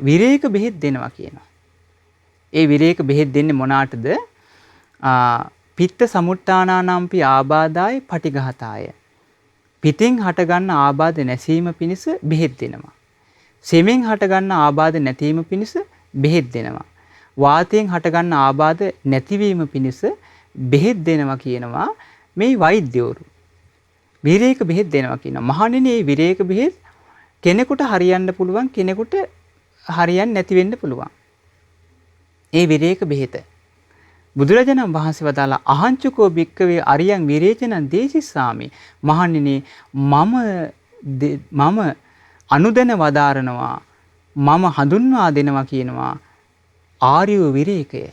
විරේක බෙහෙත් දෙනවා කියනවා. ඒ විරේක බෙහෙත් දෙන්නේ මොනාටද? පිත්ත සමුට්ඨානානම්පි ආබාධාය පටිඝාතාය. පිටින් හටගන්න ආබාධ නැසීම පිණිස බෙහෙත් දෙනවා. සෙමෙන් හටගන්න ආබාධ නැතිවීම පිණිස බෙහෙත් දෙනවා. වාතයෙන් හටගන්න ආබාධ නැතිවීම පිණිස බෙහෙත් දෙනවා කියනවා මේ වෛද්‍යවරු. විරේක බෙහෙත් දෙනවා කියනවා. මහණෙනි මේ විරේක බෙහෙත් කෙනෙකුට හරියන්න පුළුවන්, කෙනෙකුට හරියන්නේ නැති වෙන්න පුළුවන්. ඒ විරේක බෙහෙත බුදුරජාණන් වහන්සේ වදාලා අහංචකෝ භික්කවේ අරියං විරේචනං දේශිස්සාමි. මහණෙනි මම අනුදැන වදාරනවා, මම හඳුන්වා දෙනවා කියනවා ආර්ය විරේකය.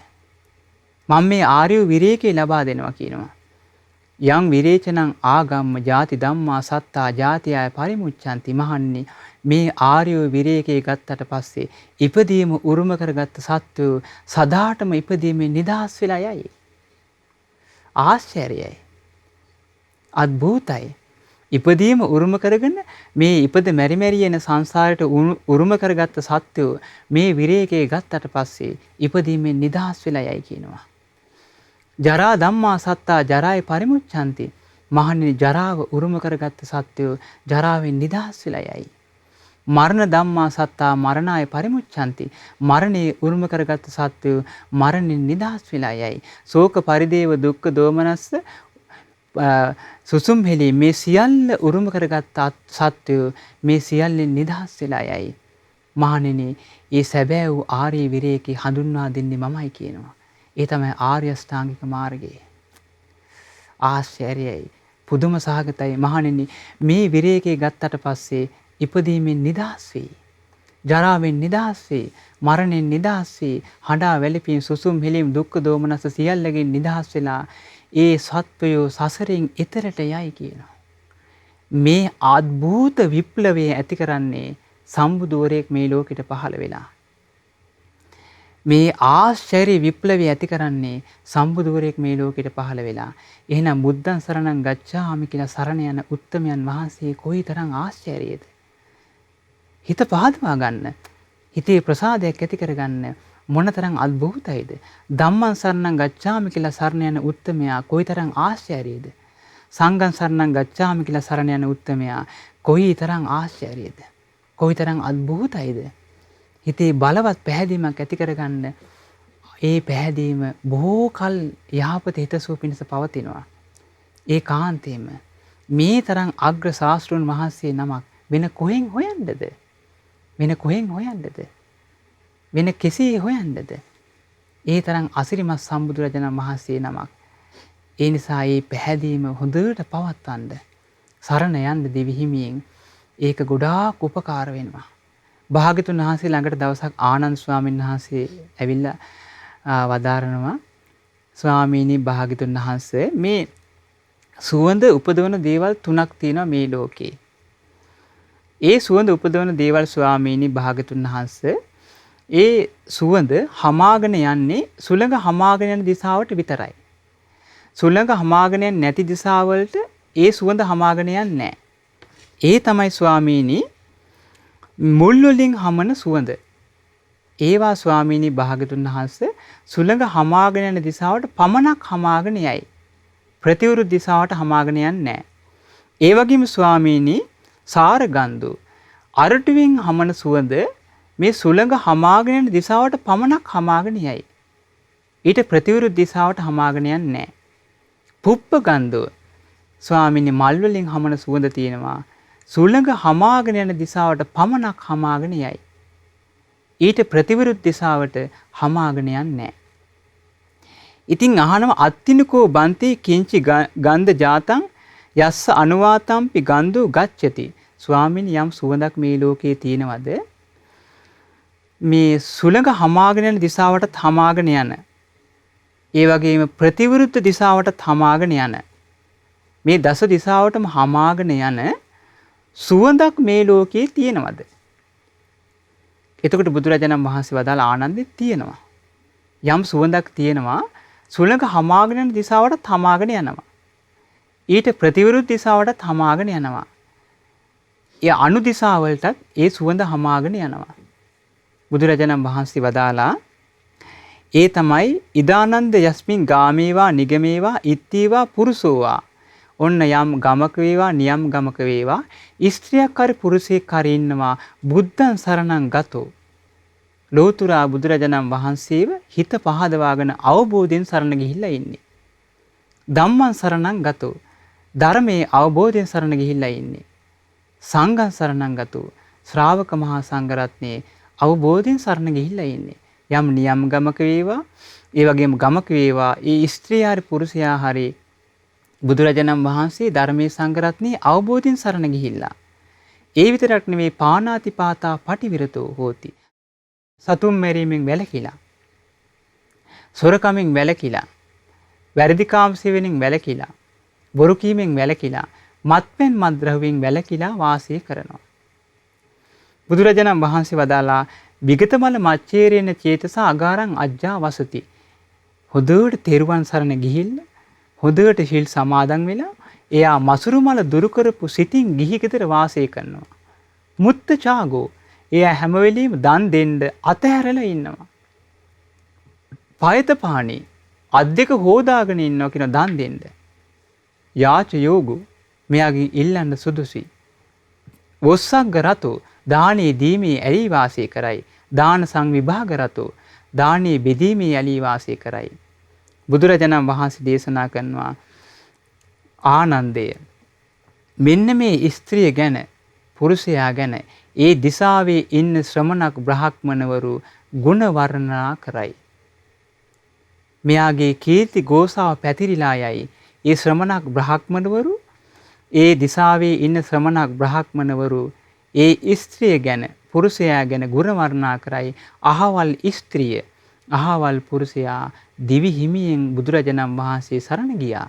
මම මේ ආර්ය විරේකය ලබා දෙනවා කියනවා. යං විරේචනං ආගම්ම ජාති ධම්මා සත්තා ජාතියය පරිමුච්ඡanti. මහන්නේ මේ ආර්ය විරේකයේ ගත්තට පස්සේ ඉපදීම උරුම කරගත්ත සත්වෝ සදාටම ඉපදීමෙන් නිදහස් වෙලා යයි. ආශ්චර්යයි. අద్භූතයි. ඉපදීම උරුම කරගෙන මේ ඉපද මෙරි මෙරි යන සංසාරයට උරුම කරගත්ත සත්වෝ මේ විරේකයේ ගත්තට පස්සේ ඉපදීමෙන් නිදහස් වෙලා යයි කියනවා. ජරා ධම්මා සත්තා ජරාය පරිමුච්ඡanti. මහණෙනි ජරාව උරුම කරගත්ත සත්වෝ ජරාවෙන් නිදහස් වෙලා යයි. මරණ ධම්මා සත්තා මරණාය පරිමුච්ඡanti. මරණය උරුම කරගත්ත සත්වෝ මරණයෙන් නිදහස් වෙලා යයි. ශෝක පරිදේව දුක්ඛ දෝමනස්ස සුසුම් හෙලී මේ සියල්ල උරුම කරගත්ත සත්වෝ මේ සියල්ලෙන් නිදහස් වෙලා යයි. මහණෙනි ඒ සැබෑ වූ ආර්ය විරේකී හඳුන්වා දෙන්නේ මමයි කියනවා. ඒ තමයි ආර්ය අෂ්ටාංගික මාර්ගය. ආශ්චර්යයි. පුදුම සහගතයි. මහණෙනි මේ විරේකේ ගත්තට පස්සේ ඉපදීමෙන් නිදහස් වෙයි. ජරාවෙන් නිදහස් වෙයි. මරණයෙන් නිදහස් වෙයි. හඬා වැළපීම් සුසුම් හෙලීම් දුක්ඛ දෝමනස සියල්ලකින් නිදහස් වෙලා ඒ සත්වයෝ සසරෙන් එතරට යයි කියනවා. මේ අద్භූත විප්ලවය ඇති කරන්නේ සම්බුදුවරයෙක් මේ ලෝකෙට පහළ වෙලා. මේ ආශ්චර්ය විප්ලවය ඇති කරන්නේ සම්බුදුවරයෙක් මේ ලෝකෙට පහළ වෙලා. එහෙනම් බුද්ධං සරණං ගච්ඡාමි කියලා සරණ යන උත්තමයන් වහන්සේ කොයිතරම් ආශ්චර්යද? හිත පහදවා ගන්න, හිතේ ප්‍රසාදයක් ඇති කරගන්න මොනතරම් අద్භූතයිද? ධම්මං සරණං ගච්ඡාමි කියලා සරණ යන උත්තමයා කොයිතරම් ආශ්චර්යද? සංඝං සරණං ගච්ඡාමි කියලා සරණ යන උත්තමයා කොයිතරම් ආශ්චර්යද? කොයිතරම් අద్භූතයිද? හිතේ බලවත් පැහැදීමක් ඇති කරගන්න. ඒ පැහැදීම බොහෝ කල් යහපත හිතසුව පිණිස පවතිනවා. ඒ කාන්තේම මේ තරම් අග්‍ර ශාස්ත්‍රඥ වහන්සේ නමක් වෙන කොහෙන් හොයන්නද? වෙන කොහෙන් හොයන්නද? වෙන කෙසේ හොයන්නද? ඒ තරම් අසිරිමත් සම්බුදුරජාණන් වහන්සේ නමක්. ඒ නිසා මේ පැහැදීම හොඳට පවත්වන්න, සරණ යන්න දිවි හිමියෙන් ඒක ගොඩාක් උපකාර වෙනවා. භාග්‍යතුන් වහන්සේ ළඟට දවසක් ආනන්ද ස්වාමීන් වහන්සේ ඇවිල්ලා වදාරනවා, ස්වාමීනි භාග්‍යතුන් වහන්සේ මේ සුවඳ උපදවන දේවල් 3ක් තියෙනවා මේ ලෝකේ. ඒ සුවඳ උපදවන දේවල් ස්වාමීනි භාගතුන් වහන්සේ ඒ සුවඳ හමාගෙන යන්නේ සුළඟ හමාගෙන යන දිශාවට විතරයි. සුළඟ හමාගෙන යන්නේ නැති දිශාවලට ඒ සුවඳ හමාගෙන යන්නේ නැහැ. ඒ තමයි ස්වාමීනි මුල් වලින් හමන සුවඳ. ඒවා ස්වාමීනි භාගතුන් වහන්සේ සුළඟ හමාගෙන යන දිශාවට පමණක් හමාගෙන යයි. ප්‍රතිවිරුද්ධ දිශාවට හමාගෙන යන්නේ නැහැ. ඒ වගේම ස්වාමීනි සාර ගන්ධ අරටුවෙන් හමන සුවඳ මේ සුළඟ හමාගෙන යන දිශාවට පමණක් හමාගෙන යයි. ඊට ප්‍රතිවිරුද්ධ දිශාවට හමාගෙන යන්නේ නැහැ. පුප්ප ගන්ධ ස්වාමීනි මල් වලින් හමන සුවඳ තියෙනවා. සුළඟ හමාගෙන යන දිශාවට පමණක් හමාගෙන යයි. ඊට ප්‍රතිවිරුද්ධ දිශාවට හමාගෙන යන්නේ නැහැ. ඉතින් අහනව අත්තිනකෝ බන්ති කිංචි ගන්ධ ජාතං යස්ස අනුවාතම්පි ගන්ධෝ ගච්ඡති. ස්වාමීනි යම් සුවඳක් මේ ලෝකේ තියෙනවද මේ සුළඟ හමාගෙන යන දිශාවටත් හමාගෙන යන ඒ වගේම ප්‍රතිවිරුද්ධ දිශාවටත් හමාගෙන යන මේ දස දිශාවටම හමාගෙන යන සුවඳක් මේ ලෝකේ තියෙනවද? එතකොට බුදුරජාණන් වහන්සේ වදාළ ආනන්දෙ තියෙනවා. යම් සුවඳක් තියෙනවා සුළඟ හමාගෙන යන දිශාවටත් හමාගෙන යනවා. ඊට ප්‍රතිවිරුද්ධ දිශාවටත් හමාගෙන යනවා. ඒ අනු දිශාවලටත් ඒ සුවඳ හමාගෙන යනවා. බුදුරජාණන් වහන්සේ වදාලා ඒ තමයි ඉදානන්ද යස්මින් ගාමේවා නිගමේවා ඉත්තේවා පුරුෂෝවා. ඔන්න යම් ගමක වේවා නියම් ගමක වේවා ස්ත්‍රියක් හරි පුරුෂයෙක් හරි ඉන්නවා බුද්ධං සරණං ගතෝ. ලෝතුරා බුදුරජාණන් වහන්සේව හිත පහදවාගෙන අවබෝධයෙන් සරණ ගිහිල්ලා ඉන්නේ. ධම්මං සරණං ගතෝ. ධර්මයේ අවබෝධයෙන් සරණ ගිහිල්ලා ඉන්නේ. සංඝං සරණං ගතෝ. ශ්‍රාවක මහා සංඝරත්නයේ අවබෝධයෙන් සරණ ගිහිල්ලා ඉන්නේ. යම් නියම් ගමක වේවා ඒ වගේම ගමක වේවා ඒ ස්ත්‍රිය හරි පුරුෂයා හරි බුදුරජාණන් වහන්සේ ධර්මයේ සංඝරත්නයේ අවබෝධයෙන් සරණ ගිහිල්ලා. ඒ විතරක් නෙවෙයි පාණාතිපාතා පටිවිරතෝ හෝති. සතුම් මැරීමෙන් වැළකීලා. සොරකමින් වැළකීලා. වැරදිකාම සෙවණින් වැළකීලා. බොරු කීමෙන් වැළකීලා. මත්පැන් මත්ද්‍රව්‍යයෙන් වැළකීලා වාසය කරනවා. බුදුරජාණන් වහන්සේ වදාලා විගතමල මච්චේරේන චේතස අගාරං අජ්ජා වසති. හොඳට තෙරුවන් සරණ ගිහිල්ලා හොඳට සිල් සමාදන් වෙලා එයා මසුරු මල දුරු කරපු සිතින් ගිහි ගෙදර වාසය කරනවා. මුත්ත චාගෝ එයා හැම වෙලෙම දන් දෙන්න අතහැරලා ඉන්නවා. පයත පාණි අද්දක හොදාගෙන ඉන්නවා කියන දන් දෙන්න. යාච යෝගෝ මෙයාගෙන් ඉල්ලන්න සුදුසුයි. වොස්සග්ග රතෝ දානේ දීමේ ඇලී වාසය කරයි. දාන සංවිභාග රතෝ දානේ බෙදීමේ ඇලී වාසය කරයි. බුදුරජාණන් වහන්සේ දේශනා කරනවා ආනන්දය මෙන්න මේ ස්ත්‍රිය ගැන පුරුෂයා ගැන ඒ දිසාවේ ඉන්න ශ්‍රමණක් බ්‍රහ්මණවරු ගුණ වර්ණනා කරයි. මෙයාගේ කීර්ති ගෝසාව පැතිරිලා යයි. ඒ ශ්‍රමණක් බ්‍රහ්මණවරු ඒ දිසාවේ ඉන්න ශ්‍රමණක් බ්‍රහ්මණවරු ඒ ස්ත්‍රිය ගැන පුරුෂයා ගැන ගුණ වර්ණනා කරයි. අහවල් ස්ත්‍රිය අහවල් පුරුෂයා දිවි හිමියෙන් බුදුරජාණන් වහන්සේ සරණ ගියා.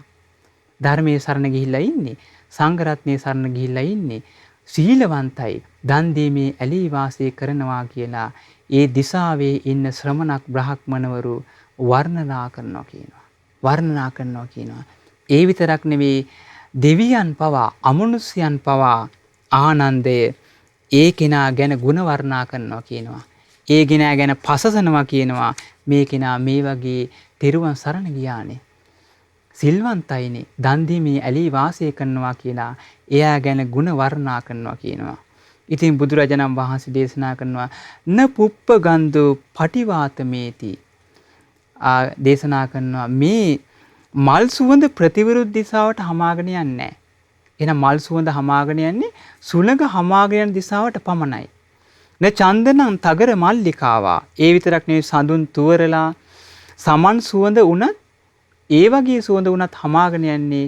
ධර්මයේ සරණ ගිහිල්ලා ඉන්නේ. සංඝ රත්නයේ සරණ ගිහිල්ලා ඉන්නේ. සීලවන්තයි. දන් දීමේ ඇලී වාසය කරනවා කියලා ඒ දිසාවේ ඉන්න ශ්‍රමණක් බ්‍රහ්මණවරු වර්ණනා කරනවා කියනවා. වර්ණනා කරනවා කියනවා. ඒ විතරක් නෙවෙයි දෙවියන් පවා අමනුෂ්‍යයන් පවා ආනන්දය ඒ කෙනා ගැන ගුණ වර්ණනා කරනවා කියනවා. ඒ කෙනා ගැන පසසනවා කියනවා. මේ කෙනා මේ වගේ තෙරුවන් සරණ ගියානේ. සිල්වන්තයිනේ. දන් දීමේ ඇලී වාසය කරනවා කියලා එයා ගැන ගුණ වර්ණනා කරනවා කියනවා. ඉතින් බුදුරජාණන් වහන්සේ දේශනා කරනවා න පුප්ප ගන්ධෝ පටිවාතමේති. දේශනා කරනවා මේ මල් සුවඳ ප්‍රතිවිරුද්ධ දිශාවට හමාගෙන යන්නේ නැහැ. එහෙනම් මල් සුවඳ හමාගෙන යන්නේ සුළඟ හමාගෙන යන දිශාවට පමණයි. න චන්දනං තගර මල්ලිකාවා. ඒ විතරක් නෙවෙයි සඳුන් තුවරලා සමන් සුවඳ උනත් ඒ වගේ සුවඳ උනත් හමාගෙන යන්නේ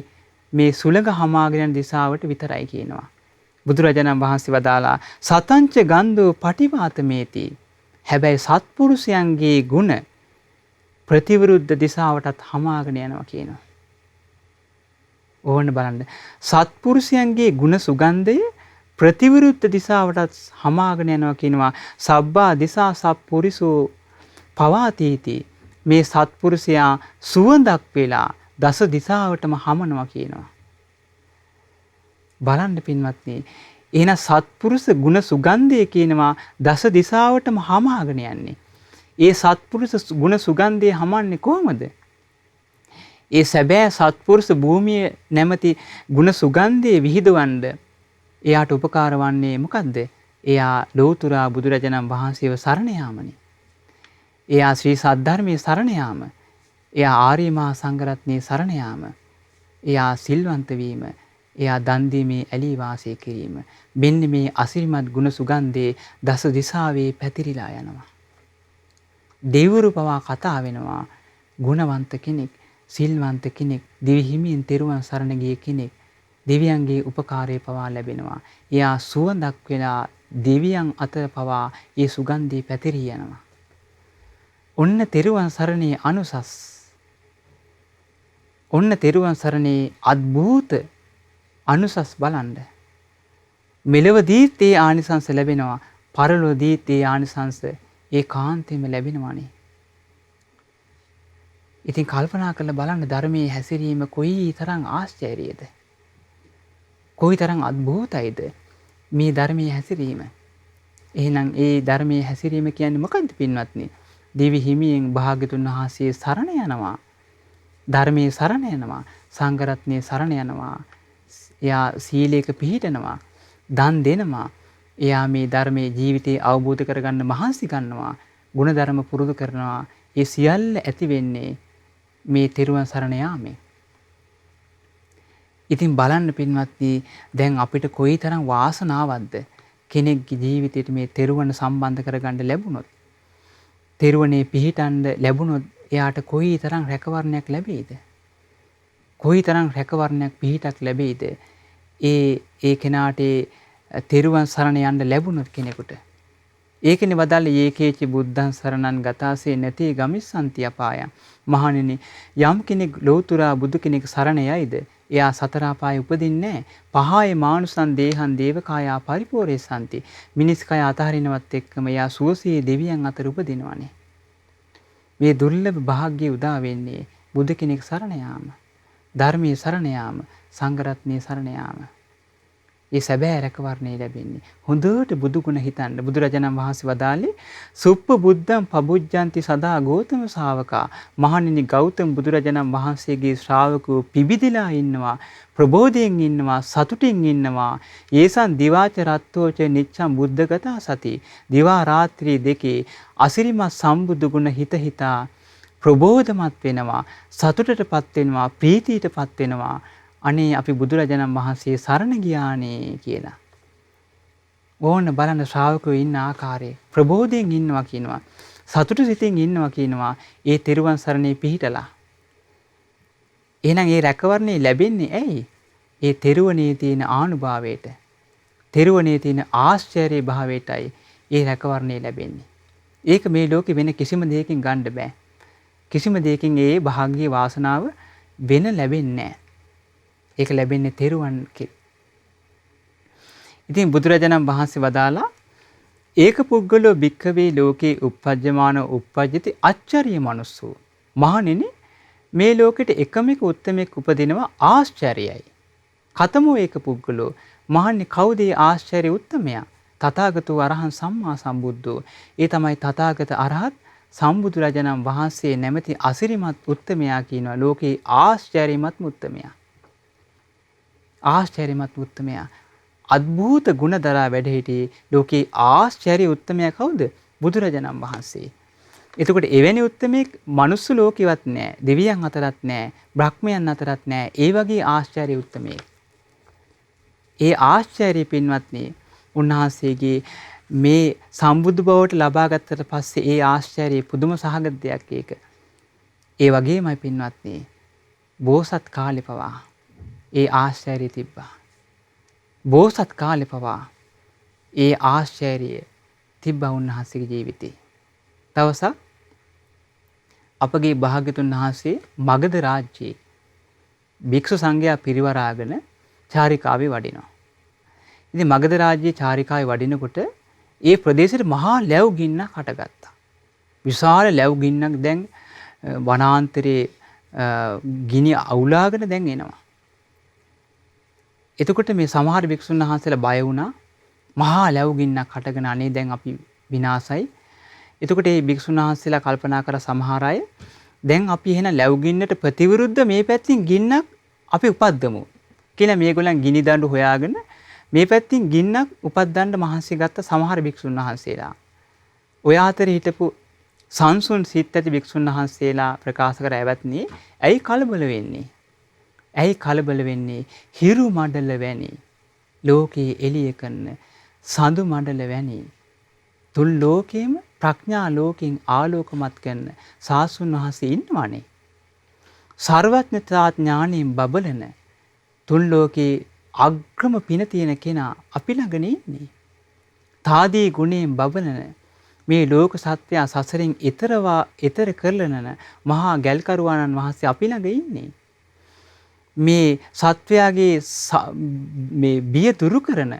මේ සුළඟ හමාගෙන යන දිශාවට විතරයි කියනවා. බුදුරජාණන් වහන්සේ වදාලා සතංච ගන්ධෝ පටිවාතමේති. හැබැයි සත්පුරුෂයන්ගේ ගුණ ප්‍රතිවිරුද්ධ දිශාවටත් හමාගෙන යනවා කියනවා. ඕන්න බලන්න. සත්පුරුෂයන්ගේ ගුණ සුගන්ධය ප්‍රතිවිරුද්ධ දිශාවටත් හමාගෙන යනවා කියනවා. සබ්බා දිසා සප්පුරිසෝ පවාතීති. මේ සත්පුරුෂයා සුවඳක් වෙලා දස දිශාවටම හමනවා කියනවා. බලන්න පින්වත්නි, එහෙනම් සත්පුරුෂ ගුණ සුගන්ධය කියනවා දස දිශාවටම හමාගෙන යන්නේ. ඒ සත්පුරුෂ ගුණ සුගන්ධය හමන්නේ කොහොමද? ඒ සැබෑ සත්පුරුෂ භූමිය නැමැති ගුණ සුගන්ධයේ විහිදවන්න එයාට උපකාර වන්නේ මොකද්ද? එයා ලෝතර බුදුරජාණන් වහන්සේව සරණ යාමනේ. එයා ශ්‍රී සද්ධර්මයේ සරණ යාම. එයා ආර්ය මහා සංඝරත්නයේ සරණ යාම. එයා සිල්වන්ත වීම. එයා දන් දීමේ ඇලී වාසය කිරීම. මෙන්න මේ අසිරිමත් ගුණ සුගන්ධයේ දස දිශාවේ පැතිරිලා යනවා. දෙවිවරු පවා කතා වෙනවා. ගුණවන්ත කෙනෙක්, සිල්වන්ත කෙනෙක්, දිවි හිමියෙන් තෙරුවන් සරණ ගිය කෙනෙක්, දෙවියන්ගේ උපකාරය පවා ලැබෙනවා. එයා සුවඳක් වෙලා දෙවියන් අතර පවා ඒ සුගන්ධය පැතිරී යනවා. ඔන්න තෙරුවන් සරණේ අනුසස්. ඔන්න තෙරුවන් සරණේ අద్භූත අනුසස් බලන්න. මෙලවදීත් ඒ ආනිසංස ලැබෙනවා. පරලොවදීත් ඒ ආනිසංස ඒකාන්තයෙන්ම ලැබෙනවානේ. ඉතින් කල්පනා කරලා බලන්න ධර්මයේ හැසිරීම කොයි තරම් ආශ්චර්යද? කොයි තරම් අద్භූතයිද මේ ධර්මයේ හැසිරීම? එහෙනම් ඒ ධර්මයේ හැසිරීම කියන්නේ මොකක්ද පින්වත්නි? දිවි හිමියෙන් භාග්‍යතුන් වහන්සේ සරණ යනවා. ධර්මයේ සරණ යනවා. සංඝ රත්නයේ සරණ යනවා. එයා සීලයක පිහිටනවා. දන් දෙනවා. එයා මේ ධර්මයේ ජීවිතේ අවබෝධ කරගන්න මහන්සි ගන්නවා. ගුණධර්ම පුරුදු කරනවා. ඒ සියල්ල ඇති වෙන්නේ මේ තෙරුවන් සරණ යාමේ. ඉතින් බලන්න පින්වත්නි, දැන් අපිට කොයිතරම් වාසනාවක්ද කෙනෙක්ගේ ජීවිතේට මේ තෙරුවන් සම්බන්ධ කරගන්න ලැබුණොත්, තෙරුවනේ පිහිටන්න ලැබුණොත් එයාට කොයිතරම් රැකවරණයක් ලැබෙයිද? කොයිතරම් රැකවරණයක් පිහිටක් ලැබෙයිද? ඒ කෙනාට තෙරුවන් සරණ යන්න ලැබුණොත් කෙනෙකුට. ඒකනේ වදාළේ ඒකේචි බුද්ධං සරණං ගතාසේ නැති ගමිස්සන්ති අපායං. මහණෙනි, යම් කෙනෙක් ලෝතුරා බුදු කෙනෙක් සරණ යයිද, එයා සතර අපායේ උපදින්නේ නැහැ. පහය මානුසං දේහං දේවකායා පරිපෝරේසanti. මිනිස් කය අතහරිනවත් එක්කම එයා සුවසේ දෙවියන් අතර උපදිනවනේ. මේ දුර්ලභ භාග්‍යය උදා වෙන්නේ බුදු කෙනෙක් සරණ යාම, ධර්මයේ සරණ යාම, සංඝ රත්නයේ සරණ යාම. ඒ සැබෑ රැකවරණය ලැබෙන්නේ. හොඳට බුදු ගුණ හිතන්න. බුදුරජාණන් වහන්සේ වදාළේ සුප්ප බුද්ධං පබුජ්ජಂತಿ සදා ගෞතම ශාවකා. මහණෙනි, ගෞතම බුදුරජාණන් වහන්සේගේ ශ්‍රාවකෝ පිබිදිලා ඉන්නවා, ප්‍රබෝධයෙන් ඉන්නවා, සතුටින් ඉන්නවා. ඒසං දිවාච රත්තෝච නිච්ඡං බුද්ධගතා සති. දිවා රාත්‍රී දෙකේ අසිරිමත් සම්බුදු ගුණ හිත හිතා ප්‍රබෝධමත් වෙනවා, සතුටටපත් වෙනවා, ප්‍රීතියටපත් වෙනවා. අනේ අපි බුදුරජාණන් වහන්සේ සරණ ගියානේ කියලා. ඕන්න බලන්න ශ්‍රාවකයෝ ඉන්න ආකාරය. ප්‍රබෝධයෙන් ඉන්නවා කියනවා, සතුටු සිතින් ඉන්නවා කියනවා. ඒ තෙරුවන් සරණේ පිහිටලා. එහෙනම් ඒ රැකවරණේ ලැබෙන්නේ ඇයි? ඒ තෙරුවනේ තියෙන ආනුභාවයට, තෙරුවනේ තියෙන ආශ්චර්ය භාවයටයි ඒ රැකවරණේ ලැබෙන්නේ. ඒක මේ ලෝකෙ වෙන කිසිම දෙයකින් ගන්න බෑ. කිසිම දෙයකින් ඒ භාග්‍ය වාසනාව වෙන ලැබෙන්නේ නැහැ. ඒක ලැබෙන්නේ තෙරුවන්ගෙන්. ඉතින් බුදුරජාණන් වහන්සේ වදාලා ඒක පුද්ගලෝ භික්ඛවේ ලෝකේ uppajjamana uppajjati අච්චරිය මනුස්සෝ. මහණෙනි, මේ ලෝකෙට එකම එක උත්තමෙක් උපදිනවා ආශ්චර්යයි. කතමෝ ඒක පුද්ගලෝ. මහණනි, කවුද ඒ ආශ්චර්ය උත්තමයා? තථාගතෝ අරහං සම්මා සම්බුද්ධෝ. ඒ තමයි තථාගත අරහත් සම්බුදුරජාණන් වහන්සේ නැමැති අසිරිමත් උත්තමයා කියනවා. ලෝකේ ආශ්චර්යමත් උත්තමයා. ආශ්චර්යමත් උත්තමයා. අద్භූත ගුණ දරා වැඩ සිටි ලෝකේ ආශ්චර්ය උත්තමයා කවුද? බුදුරජාණන් වහන්සේ. එතකොට එවැනි උත්තමෙක් මනුස්ස ලෝකෙවත් නැහැ, දෙවියන් අතරත් නැහැ, බ්‍රහ්මයන් අතරත් නැහැ. ඒ වගේ ආශ්චර්ය උත්තමෙක්. ඒ ආශ්චර්ය පින්වත්නි, උන්වහන්සේගේ මේ සම්බුදු බවට ලබා ගත්තට පස්සේ ඒ ආශ්චර්ය පුදුම සහගත දෙයක් ඒක. ඒ වගේමයි පින්වත්නි, බෝසත් කාලේ පවා ඒ ආශ්චර්යය තිබ්බා. බෝසත් කාලේ පවා ඒ ආශ්චර්යය තිබ්බා උන්වහන්සේගේ ජීවිතේ. දවසක් අපගේ භාග්‍යතුන් වහන්සේ මගධ රාජ්‍යයේ භික්ෂු සංඝයා පිරිවරාගෙන චාරිකාවේ වඩිනවා. ඉතින් මගධ රාජ්‍යයේ චාරිකාවේ වඩිනකොට ඒ ප්‍රදේශෙට මහා ලැව් ගින්නක් හටගත්තා. විශාල ලැව් ගින්නක් දැන් වනාන්තරයේ ගිනි අවුලාගෙන දැන් එනවා. එතකොට මේ සමහර භික්ෂුන් වහන්සේලා බය වුණා. මහා ලැව් ගින්නක් හටගෙන අනේ දැන් අපි විනාසයි. එතකොට මේ භික්ෂුන් වහන්සේලා කල්පනා කර සමහර අය දැන් අපි එහෙනම් ලැව් ගින්නට ප්‍රතිවිරුද්ධ මේ පැත්තෙන් ගින්නක් අපි උපද්දමු කියලා මේගොල්ලන් ගිනි දඬු හොයාගෙන මේ පැත්තෙන් ගින්නක් උපද්දන්න මහන්සි ගත්ත සමහර භික්ෂුන් වහන්සේලා. ඔය අතරේ හිටපු සංසුන් සිත් ඇති භික්ෂුන් වහන්සේලා ප්‍රකාශ කර ඇවත්නි ඇයි කලබල වෙන්නේ? ඇයි කලබල වෙන්නේ? හිරු මඩල වැනි ලෝකේ එළිය කරන සඳු මඩල වැනි තුන් ලෝකේම ප්‍රඥා ලෝකෙන් ආලෝකමත් කරන සාසුන් වහන්සේ ඉන්නවනේ. සර්වඥතා ඥාණයෙන් බබලන තුන් ලෝකේ අග්‍රම පින තියෙන කෙනා අපි ළඟනේ ඉන්නේ. තාදී ගුණයෙන් බබලන මේ ලෝක සත්‍ය සසරින් ඈතර කරලන මහා ගැල්කරුවාණන් වහන්සේ අපි ළඟ ඉන්නේ. මේ සත්වයාගේ මේ බිය දුරු කරන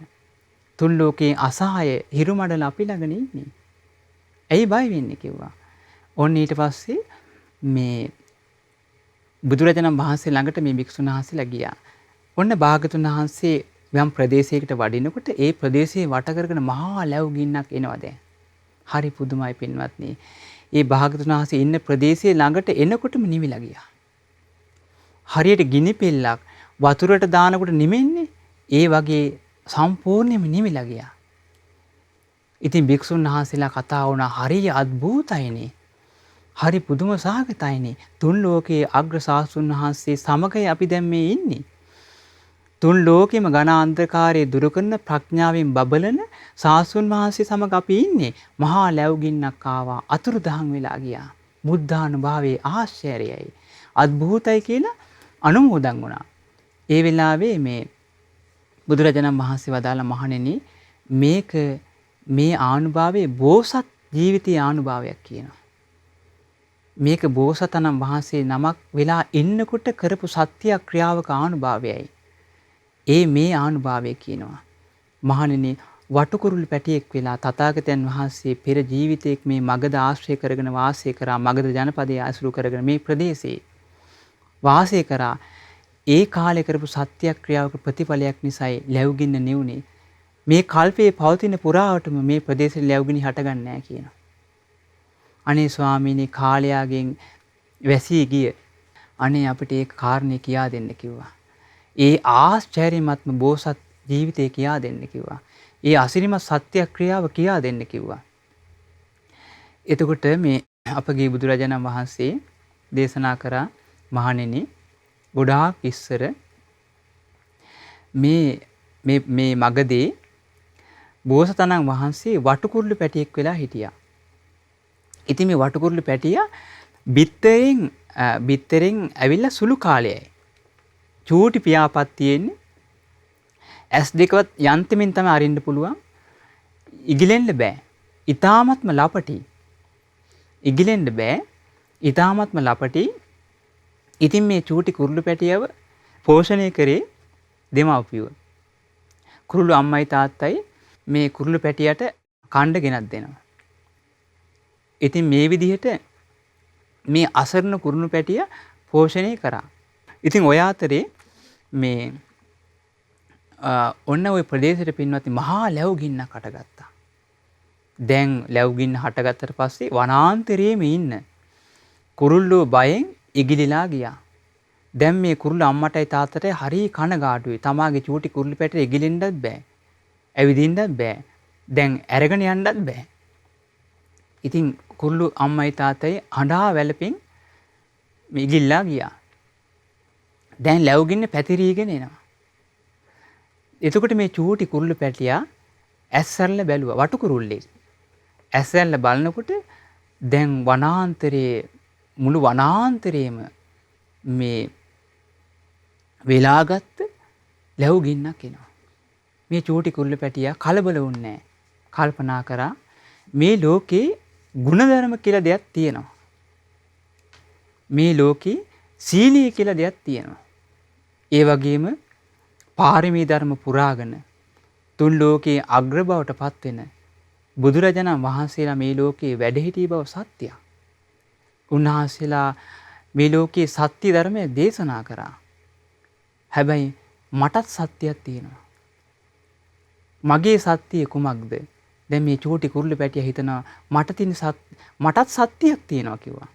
තුන් ලෝකේ අසහාය හිරුමඩල අපි ළඟනේ ඉන්නේ. ඇයි බය වෙන්නේ කිව්වා. ඔන්න ඊට පස්සේ මේ බුදුරජාණන් වහන්සේ ළඟට මේ භික්ෂුන් වහන්සේලා ගියා. ඔන්න භාගතුන් වහන්සේ යම් ප්‍රදේශයකට වඩිනකොට ඒ ප්‍රදේශයේ වට කරගෙන මහා ලැව් ගින්නක් එනවා දැන්. හරි පුදුමයි පින්වත්නි. ඒ භාගතුන් වහන්සේ ඉන්න ප්‍රදේශයේ ළඟට එනකොටම නිවිලා ගියා. හරියට ගිනි පෙල්ලක් වතුරට දානකොට නිමෙන්නේ ඒ වගේ සම්පූර්ණයෙන්ම නිවිලා ගියා. ඉතින් භික්ෂුන් වහන්සේලා කතා වුණා හරිය අద్භූතයිනේ. හරි පුදුම සහගතයිනේ. තුන් ලෝකයේ අග්‍ර ශාස්ත්‍රඥ වහන්සේ සමගයි අපි දැන් මේ ඉන්නේ. තුන් ලෝකෙම ඝන අන්ධකාරයේ දුරු කරන ප්‍රඥාවෙන් බබලන ශාස්ත්‍රඥ වහන්සේ සමග අපි ඉන්නේ. මහා ලැව් ගින්නක් ආවා අතුරුදහන් වෙලා ගියා. බුද්ධානුභාවයේ ආශ්චර්යයයි. අద్භූතයි කියලා අනුමෝදන් වුණා. ඒ වෙලාවේ මේ බුදුරජාණන් වහන්සේ වදාළ මහණෙනි මේක මේ ආනුභාවයේ බෝසත් ජීවිතයේ ආනුභාවයක් කියනවා. මේක බෝසතාණන් වහන්සේ නමක් වෙලා ඉන්නකොට කරපු සත්‍ය ක්‍රියාවක ආනුභාවයයි. ඒ මේ ආනුභාවය කියනවා. මහණෙනි වටුකුරුළු පැටියෙක් වෙලා තථාගතයන් වහන්සේ පෙර ජීවිතයක මේ මගධ ආශ්‍රය කරගෙන වාසය කරා. මගධ ජනපදයේ ආශ්‍රය කරගෙන මේ ප්‍රදේශයේ වාසය කරා. ඒ කාලේ කරපු සත්‍ය ක්‍රියාවක ප්‍රතිඵලයක් නිසායි ලැබුගින්න නෙවුනේ. මේ කල්පයේ පවතින පුරාවටම මේ ප්‍රදේශයේ ලැබුගිනි හටගන්නේ නැහැ කියනවා. අනේ ස්වාමීනි කාලයාගෙන් වැසී ගිය අනේ අපිට ඒ කාරණේ කියා දෙන්න කිව්වා. ඒ ආශ්චර්යමත්ම බෝසත් ජීවිතේ කියා දෙන්න කිව්වා. ඒ අසිරිමත් සත්‍ය ක්‍රියාව කියා දෙන්න කිව්වා. එතකොට මේ අපගේ බුදුරජාණන් වහන්සේ දේශනා කරා මහණෙනි ගොඩාක් ඉස්සර මේ මගදී බෝසතාණන් වහන්සේ වටුකුරුළු පැටියෙක් වෙලා හිටියා. ඉතින් මේ වටුකුරුළු පැටියා බිත්තරෙන් ඇවිල්ලා සුළු කාලයයි. චූටි පියාපත් තියෙන්නේ. ඇස් දෙකවත් යන්තමින් තමයි අරින්න පුළුවන්. ඉගිලෙන්න බෑ. ඊ타මත්ම ලපටි. ඉගිලෙන්න බෑ. ඊ타මත්ම ලපටි. ඉතින් මේ චූටි කුරුළු පැටියව පෝෂණය කරේ දෙමව්පියෝ. කුරුළු අම්මයි තාත්තයි මේ කුරුළු පැටියට කණ්ඩ ගෙනත් දෙනවා. ඉතින් මේ විදිහට මේ අසරණ කුරුණු පැටිය පෝෂණය කරා. ඉතින් ඔය අතරේ මේ ඔන්න ওই ප්‍රදේශයට පින්වත්නි මහා ලැව් ගින්නක් හටගත්තා. දැන් ලැව් ගින්න හටගත්තට පස්සේ වනාන්තරයේම ඉන්න කුරුල්ලෝ බයෙන් ඉගිලිලා ගියා. දැන් මේ කුරුල්ල අම්මටයි තාත්තටයි හරි කනගාටුයි. තමාගේ චූටි කුරුළු පැටිය ඉගිලෙන්නත් බෑ. ඇවිදින්නත් බෑ. දැන් අරගෙන යන්නත් බෑ. ඉතින් කුරුළු අම්මයි තාත්තයි අඬා වැළපෙන් ඉගිල්ලා ගියා. දැන් ලැව් ගින්න පැතිරීගෙන එනවා. එතකොට මේ චූටි කුරුළු පැටියා ඇස්සැරලා බැලුවා වටු කුරුල්ලේ. ඇස්සැරලා බලනකොට දැන් වනාන්තරයේ මුළු වනාන්තරයේම මේ වෙලාගත් ලැව් ගින්නක් එනවා. මේ චූටි කුරුළු පැටියා කලබල වුණේ නැහැ. කල්පනා කරා මේ ලෝකේ ගුණධර්ම කියලා දෙයක් තියෙනවා. මේ ලෝකේ සීලී කියලා දෙයක් තියෙනවා. ඒ වගේම පාරමී ධර්ම පුරාගෙන තුන් ලෝකයේ අග්‍ර බවට පත් වෙන බුදුරජාණන් වහන්සේලා මේ ලෝකයේ වැඩ සිටි බව සත්‍යයක්. උන්වහන්සේලා මේ ලෝකයේ සත්‍ය ධර්මය දේශනා කරා. හැබැයි මටත් සත්‍යයක් තියෙනවා. මගේ සත්‍යය කුමක්ද? දැන් මේ චූටි කුරුළු පැටියා හිතනවා මටත් සත්‍යයක් තියෙනවා කිව්වා.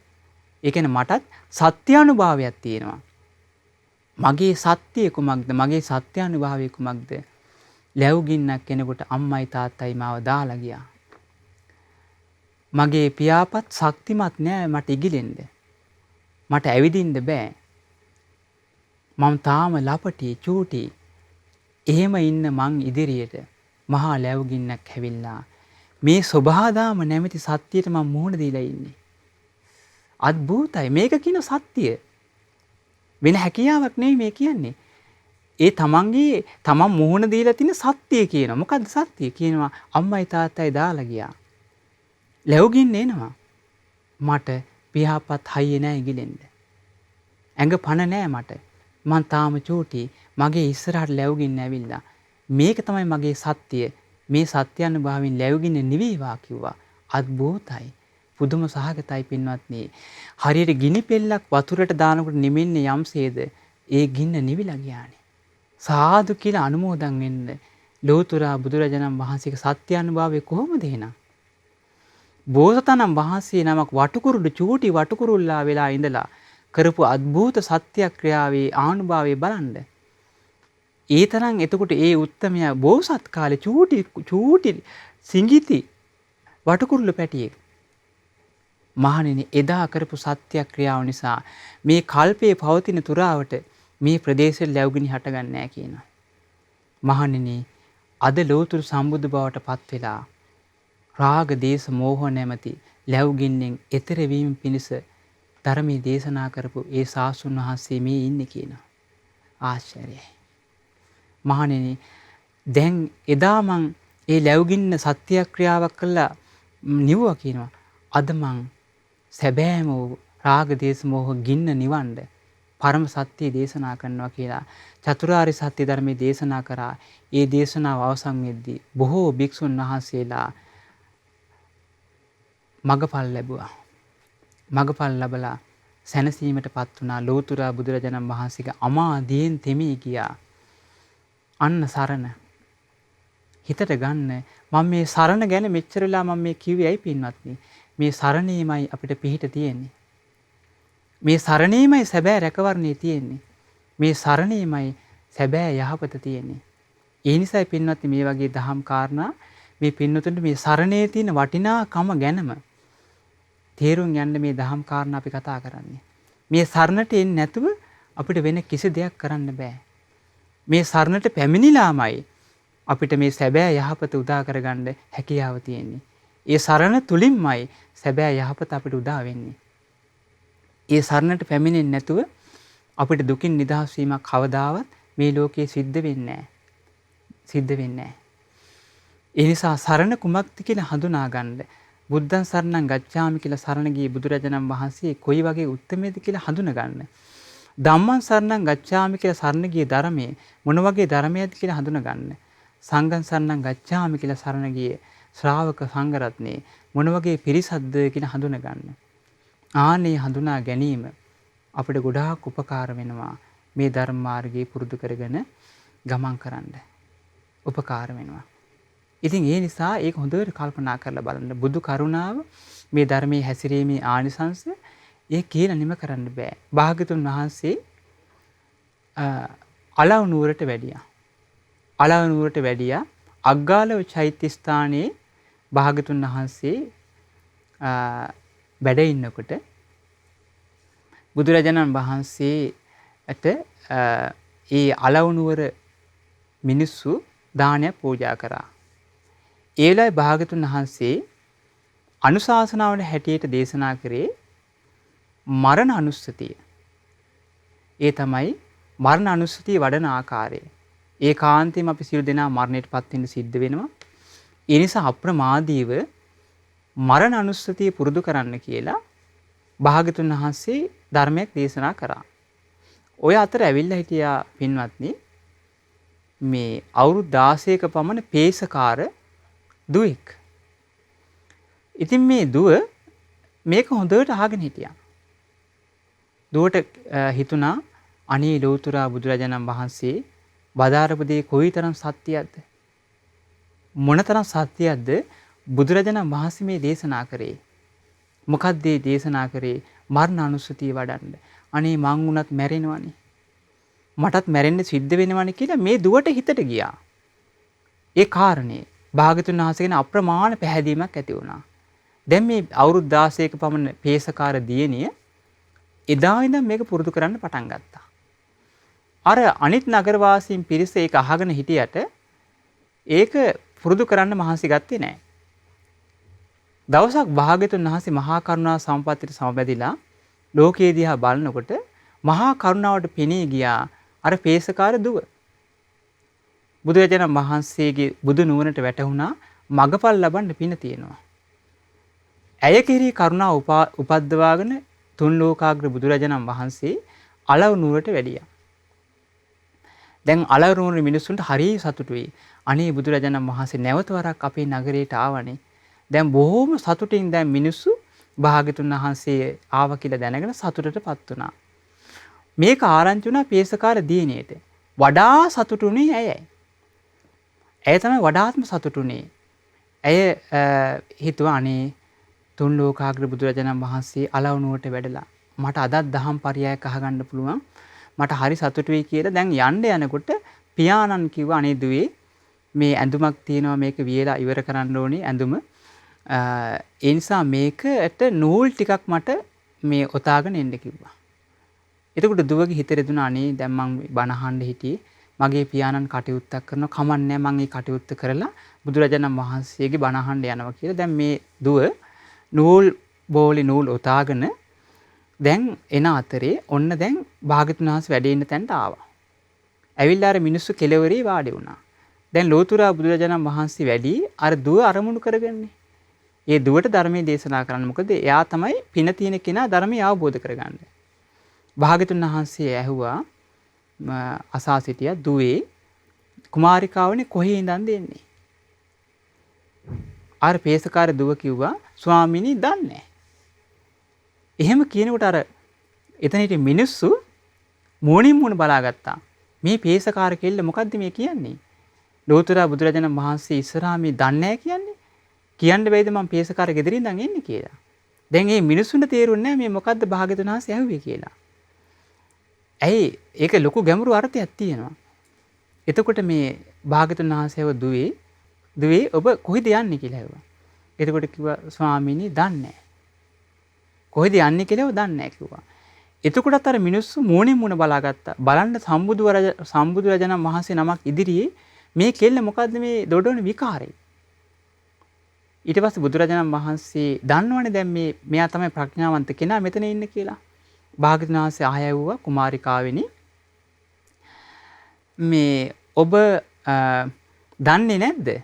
ඒ කියන්නේ මටත් සත්‍යානුභාවයක් තියෙනවා. මගේ සත්‍යය කුමක්ද? මගේ සත්‍යානුභාවය කුමක්ද? ලැබුගින්නක් කෙනෙකුට අම්මයි තාත්තයි මාව දාලා ගියා. මගේ පියාපත් ශක්තිමත් නෑ මට ඉගිලෙන්න. මට ඇවිදින්න බෑ. මම තාම ලපටි චූටි. එහෙම ඉන්න මං ඉදිරියට මහා ලැබුගින්නක් හැවිල්ලා මේ සබහාදාම නැමැති සත්‍යයට මම මුහුණ දීලා ඉන්නේ. අද්භූතයි. මේක කියන සත්‍යය. වෙන හැකියාවක් නෙවෙයි මේ කියන්නේ. ඒ තමන් මුහුණ දීලා තියෙන සත්‍යය කියනවා. මොකද්ද සත්‍යය? කියනවා අම්මයි තාත්තයි දාලා ගියා. ලැබුගින්න එනවා. මට පියාපත් හයිය නෑ ඉගිලෙන්න. ඇඟ පණ නෑ මට. මං තාම චූටි. මගේ ඉස්සරහට ලැබුගින්න ඇවිල්ලා. මේක තමයි මගේ සත්‍යය. මේ සත්‍යානුභාවයෙන් ලැබුගින්න නිවේවා කිව්වා. අද්භූතයි. පුදුම සහගතයි පින්වත්නි. හරියට ගිනි පෙල්ලක් වතුරට දානකොට නිමෙන්නේ යම්සේද ඒ ගින්න නිවිලා ගියානේ. සාදු කියලා අනුමෝදන් වෙන්න. ලෝතුරා බුදුරජාණන් වහන්සේගේ සත්‍යානුභාවය කොහොමද එහෙනම්? බෝසතාණන් වහන්සේ නමක් වටුකුරුළු චූටි වටුකුරුල්ලා වෙලා ඉඳලා කරපු අద్භූත සත්‍යක්‍රියාවේ ආනුභාවය බලන්න. ඒ තරම් එතකොට ඒ උත්තමයා බෝසත් කාලේ චූටි සිඟිති වටුකුරුළු පැටියෙක්. මහණෙනි එදා කරපු සත්‍යක්‍රියාව නිසා මේ කල්පයේ පවතින තුරාවට මේ ප්‍රදේශෙ ලැබුගිනි හටගන්නේ නැහැ කියනවා. මහණෙනි අද ලෝතුරු සම්බුදු බවට පත් වෙලා රාග දේශ මෝහ නැමැති ලැබුගින්නෙන් එතර වීම පිණිස ධර්මයේ දේශනා කරපු ඒ සාසුන් වහන්සේ මේ ඉන්නේ කියනවා. ආශ්චර්යයි. මහණෙනි දැන් එදා මං ඒ ලැබුගින්න සත්‍යක්‍රියාවක් කළා නිවුවා කියනවා. අද මං සැබෑම රාග දේශ මොහ ගින්න නිවන්න පරම සත්‍ය දේශනා කරනවා කියලා චතුරාර්ය සත්‍ය ධර්මයේ දේශනා කරා. ඒ දේශනාව අවසන් වෙද්දී බොහෝ භික්ෂුන් වහන්සේලා මගපල් ලැබුවා. මගපල් ලැබලා සැනසීමටපත් වුණා. ලෝතුරා බුදුරජාණන් වහන්සේගේ අමාදියෙන් තෙමී ගියා. අන්න සරණ හිතට ගන්න. මම මේ සරණ ගැන මෙච්චර වෙලා මම මේ කිව්වේ ඇයි පින්වත්නි? මේ සරණේමයි අපිට පිහිට තියෙන්නේ. මේ සරණේමයි සැබෑ රැකවරණේ තියෙන්නේ. මේ සරණේමයි සැබෑ යහපත තියෙන්නේ. ඒ නිසායි පින්වත්නි මේ වගේ දහම් කාරණා මේ පින්වතුන්ට මේ සරණේ තියෙන වටිනාකම ගැනම තේරුම් ගන්න මේ දහම් කාරණා අපි කතා කරන්නේ. මේ සරණට එන්නේ නැතුව අපිට වෙන කිසි දෙයක් කරන්න බෑ. මේ සරණට පැමිණිලාමයි අපිට මේ සැබෑ යහපත උදා කරගන්න හැකියාව තියෙන්නේ. ඒ සරණ තුලින්මයි සැබෑ යහපත අපිට උදා වෙන්නේ. ඒ සරණට පැමිණෙන්නේ නැතුව අපිට දුකින් නිදහස් වීමක් කවදාවත් මේ ලෝකේ සිද්ධ වෙන්නේ නැහැ. ඒ නිසා සරණ කුමක්ද කියලා හඳුනා ගන්න. බුද්ධං සරණං ගච්ඡාමි කියලා සරණ ගියේ බුදුරජාණන් වහන්සේ කොයි වගේ උත්තරමේද කියලා හඳුනා ගන්න. ධම්මං සරණං ගච්ඡාමි කියලා සරණ ගියේ ධර්මයේ මොන වගේ ධර්මයක්ද කියලා හඳුනා ගන්න. සංඝං සරණං ගච්ඡාමි කියලා සරණ ගියේ ශ්‍රාවක සංඝරත්නයේ මොන වගේ පිරිසක්ද කියලා හඳුනා ගන්න. ආනේ හඳුනා ගැනීම අපිට ගොඩාක් උපකාර වෙනවා මේ ධර්ම මාර්ගයේ පුරුදු කරගෙන ගමන් කරන්න. උපකාර වෙනවා. ඉතින් ඒ නිසා ඒක හොඳට කල්පනා කරලා බලන්න. බුදු කරුණාව මේ ධර්මයේ හැසිරීමේ ආනිසංශ ඒ කියලා නිම කරන්න බෑ. භාග්‍යතුන් වහන්සේ අලව නුවරට වැඩියා. අලව නුවරට වැඩියා අග්ගාලව චෛත්‍ය ස්ථානයේ භාග්‍යතුන් වහන්සේ වැඩ ඉන්නකොට බුදුරජාණන් වහන්සේට ඒ අලව නුවර මිනිස්සු දානයක් පූජා කරා. ඒ වෙලාවේ භාග්‍යතුන් වහන්සේ අනුශාසනාවල හැටියට දේශනා කරේ මරණ අනුස්සතිය. ඒ තමයි මරණ අනුස්සතිය වඩන ආකාරය. ඒකාන්තයෙන්ම අපි සියලු දෙනා මරණයටපත් වෙන්න සිද්ධ වෙනවා. ඒ නිසා අප්‍රමාදීව මරණ අනුස්සතිය පුරුදු කරන්න කියලා භාග්‍යතුන් වහන්සේ ධර්මයක් දේශනා කරා. ඔය අතර ඇවිල්ලා හිටියා පින්වත්නි මේ අවුරුදු 16ක පමණ පේසකාර දුවෙක්. ඉතින් මේ දුව මේක හොඳට අහගෙන හිටියා. දුවට හිතුණා අනේ ලෝතුරා බුදුරජාණන් වහන්සේ වදාරපු දේ කොයිතරම් සත්‍යයක්ද? මොනතරම් සත්‍යයක්ද බුදුරජාණන් වහන්සේ මේ දේශනා කරේ? මොකක්ද මේ දේශනා කරේ? මරණ අනුස්සතිය වඩන්න. අනේ මං වුණත් මැරෙනවනේ. මටත් මැරෙන්න සිද්ධ වෙනවනේ කියලා මේ දුවට හිතට ගියා. ඒ කාරණේ භාග්‍යතුන් වහන්සේගෙන අප්‍රමාණ පැහැදීමක් ඇති වුණා. දැන් මේ අවුරුදු 16ක පමණ පේසකාර දියණිය එදා ඉඳන් මේක පුරුදු කරන්න පටන් ගත්තා. අර අනිත් නගරවාසීන් පිරිස ඒක අහගෙන හිටියට ඒක පුරුදු කරන්න මහන්සි ගත්තේ නැහැ. දවසක් භාග්‍යතුන් වහන්සේ මහා කරුණා සම්පත්තියට සමවැදිලා ලෝකයේ දිහා බලනකොට මහා කරුණාවට පෙනී ගියා අර පේසකාර දුව. බුදුරජාණන් වහන්සේගේ බුදු නුවණට වැටහුණා මගපල් ලබන්න පින තියෙනවා. ඇය කෙරෙහි කරුණාව උපද්දවාගෙන තුන් ලෝකාග්‍ර බුදුරජාණන් වහන්සේ අලව නුවරට වැඩියා. දැන් අලව නුවර මිනිස්සුන්ට හරිය සතුටුයි. අනේ බුදුරජාණන් වහන්සේ නැවත වරක් අපේ නගරයට ආවනේ. දැන් බොහොම සතුටින් දැන් මිනිස්සු භාග්‍යතුන් වහන්සේ ආව කියලා දැනගෙන සතුටටපත් වුණා. මේක ආරංචි වුණා පේසකාර දියණියට. වඩා සතුටුුනේ ඇයයි. ඇය තමයි වඩාත්ම සතුටුුනේ. ඇය හිතුවා අනේ තුන් ලෝකාග්‍ර බුදුරජාණන් වහන්සේ අලව නුවරට වැඩලා මට අදත් දහම් පරයයක් අහගන්න පුළුවන්. මට හරි සතුටුයි කියලා දැන් යන්න යනකොට පියාණන් කිව්වා අනේ දුවේ මේ ඇඳුමක් තියෙනවා මේක වියලා ඉවර කරන්න ඕනේ ඇඳුම. ඒ නිසා මේකට නූල් ටිකක් මට මේ ඔතාගෙන එන්න කිව්වා. එතකොට දුවගේ හිතේ දුනා අනේ දැන් මං බණ අහන්න හිටියේ මගේ පියාණන් කටයුත්තක් කරනවා කමන්නේ මං ඒ කටයුත්ත කරලා බුදුරජාණන් වහන්සේගේ බණ අහන්න යනවා කියලා දැන් මේ දුව නූල් බෝලි නූල් ඔතාගෙන දැන් එන අතරේ ඔන්න දැන් භාග්‍යතුන් වහන්සේ වැඩ ඉන්න තැනට ආවා. ඇවිල්ලා අර මිනිස්සු කෙළවරේ වාඩි වුණා. දැන් ලෝතුරා බුදුරජාණන් වහන්සේ වැඩි අර දුව අරමුණු කරගන්නේ. ඒ දුවට ධර්මයේ දේශනා කරන්න. මොකද එයා තමයි පින තියෙන කෙනා ධර්මය අවබෝධ කරගන්න. භාග්‍යතුන් වහන්සේ ඇහුවා අසා සිටියා දුවේ කුමාරිකාවනේ කොහේ ඉඳන්ද එන්නේ? අර පේසකාර දුව කිව්වා ස්වාමිනී දන්නේ නැහැ. එහෙම කියනකොට අර එතන හිටිය මිනිස්සු මෝණින් මෝණ බලාගත්තා. මේ පේසකාර කෙල්ල මොකද්ද මේ කියන්නේ? ලෝතර බුදුරජාණන් වහන්සේ ඉස්සරහා මේ දන්නේ නැහැ කියන්නේ. කියන්න බැයිද මම පේසකාර ගෙදරින් ඉඳන් එන්නේ කියලා. දැන් මේ මිනිස්සුන්ට තේරුන්නේ නැහැ මේ මොකද්ද භාග්‍යතුන් වහන්සේ ඇහුවේ කියලා. ඇයි ඒක ලොකු ගැඹුරු අර්ථයක් තියෙනවා. එතකොට මේ භාග්‍යතුන් වහන්සේව දුවේ ඔබ කොහෙද යන්නේ කියලා ඇහුවා. එතකොට කිව්වා ස්වාමීනි දන්නේ නැහැ. කොහෙද යන්නේ කියලා දන්නේ නැහැ කිව්වා. එතකොටත් අර මිනිස්සු මෝණින් මෝණ බලාගත්තා. බලන්න සම්බුදු රජාණන් වහන්සේ නමක් ඉදිරියේ මේ කෙල්ල මොකද්ද මේ දොඩවන විකාරේ. ඊට පස්සේ බුදුරජාණන් වහන්සේ දන්නවනේ දැන් මෙයා තමයි ප්‍රඥාවන්ත කෙනා මෙතන ඉන්නේ කියලා. භාග්‍යවතුන් වහන්සේ ආයෙව්වා කුමාරිකාවෙනි මේ ඔබ දන්නේ නැද්ද?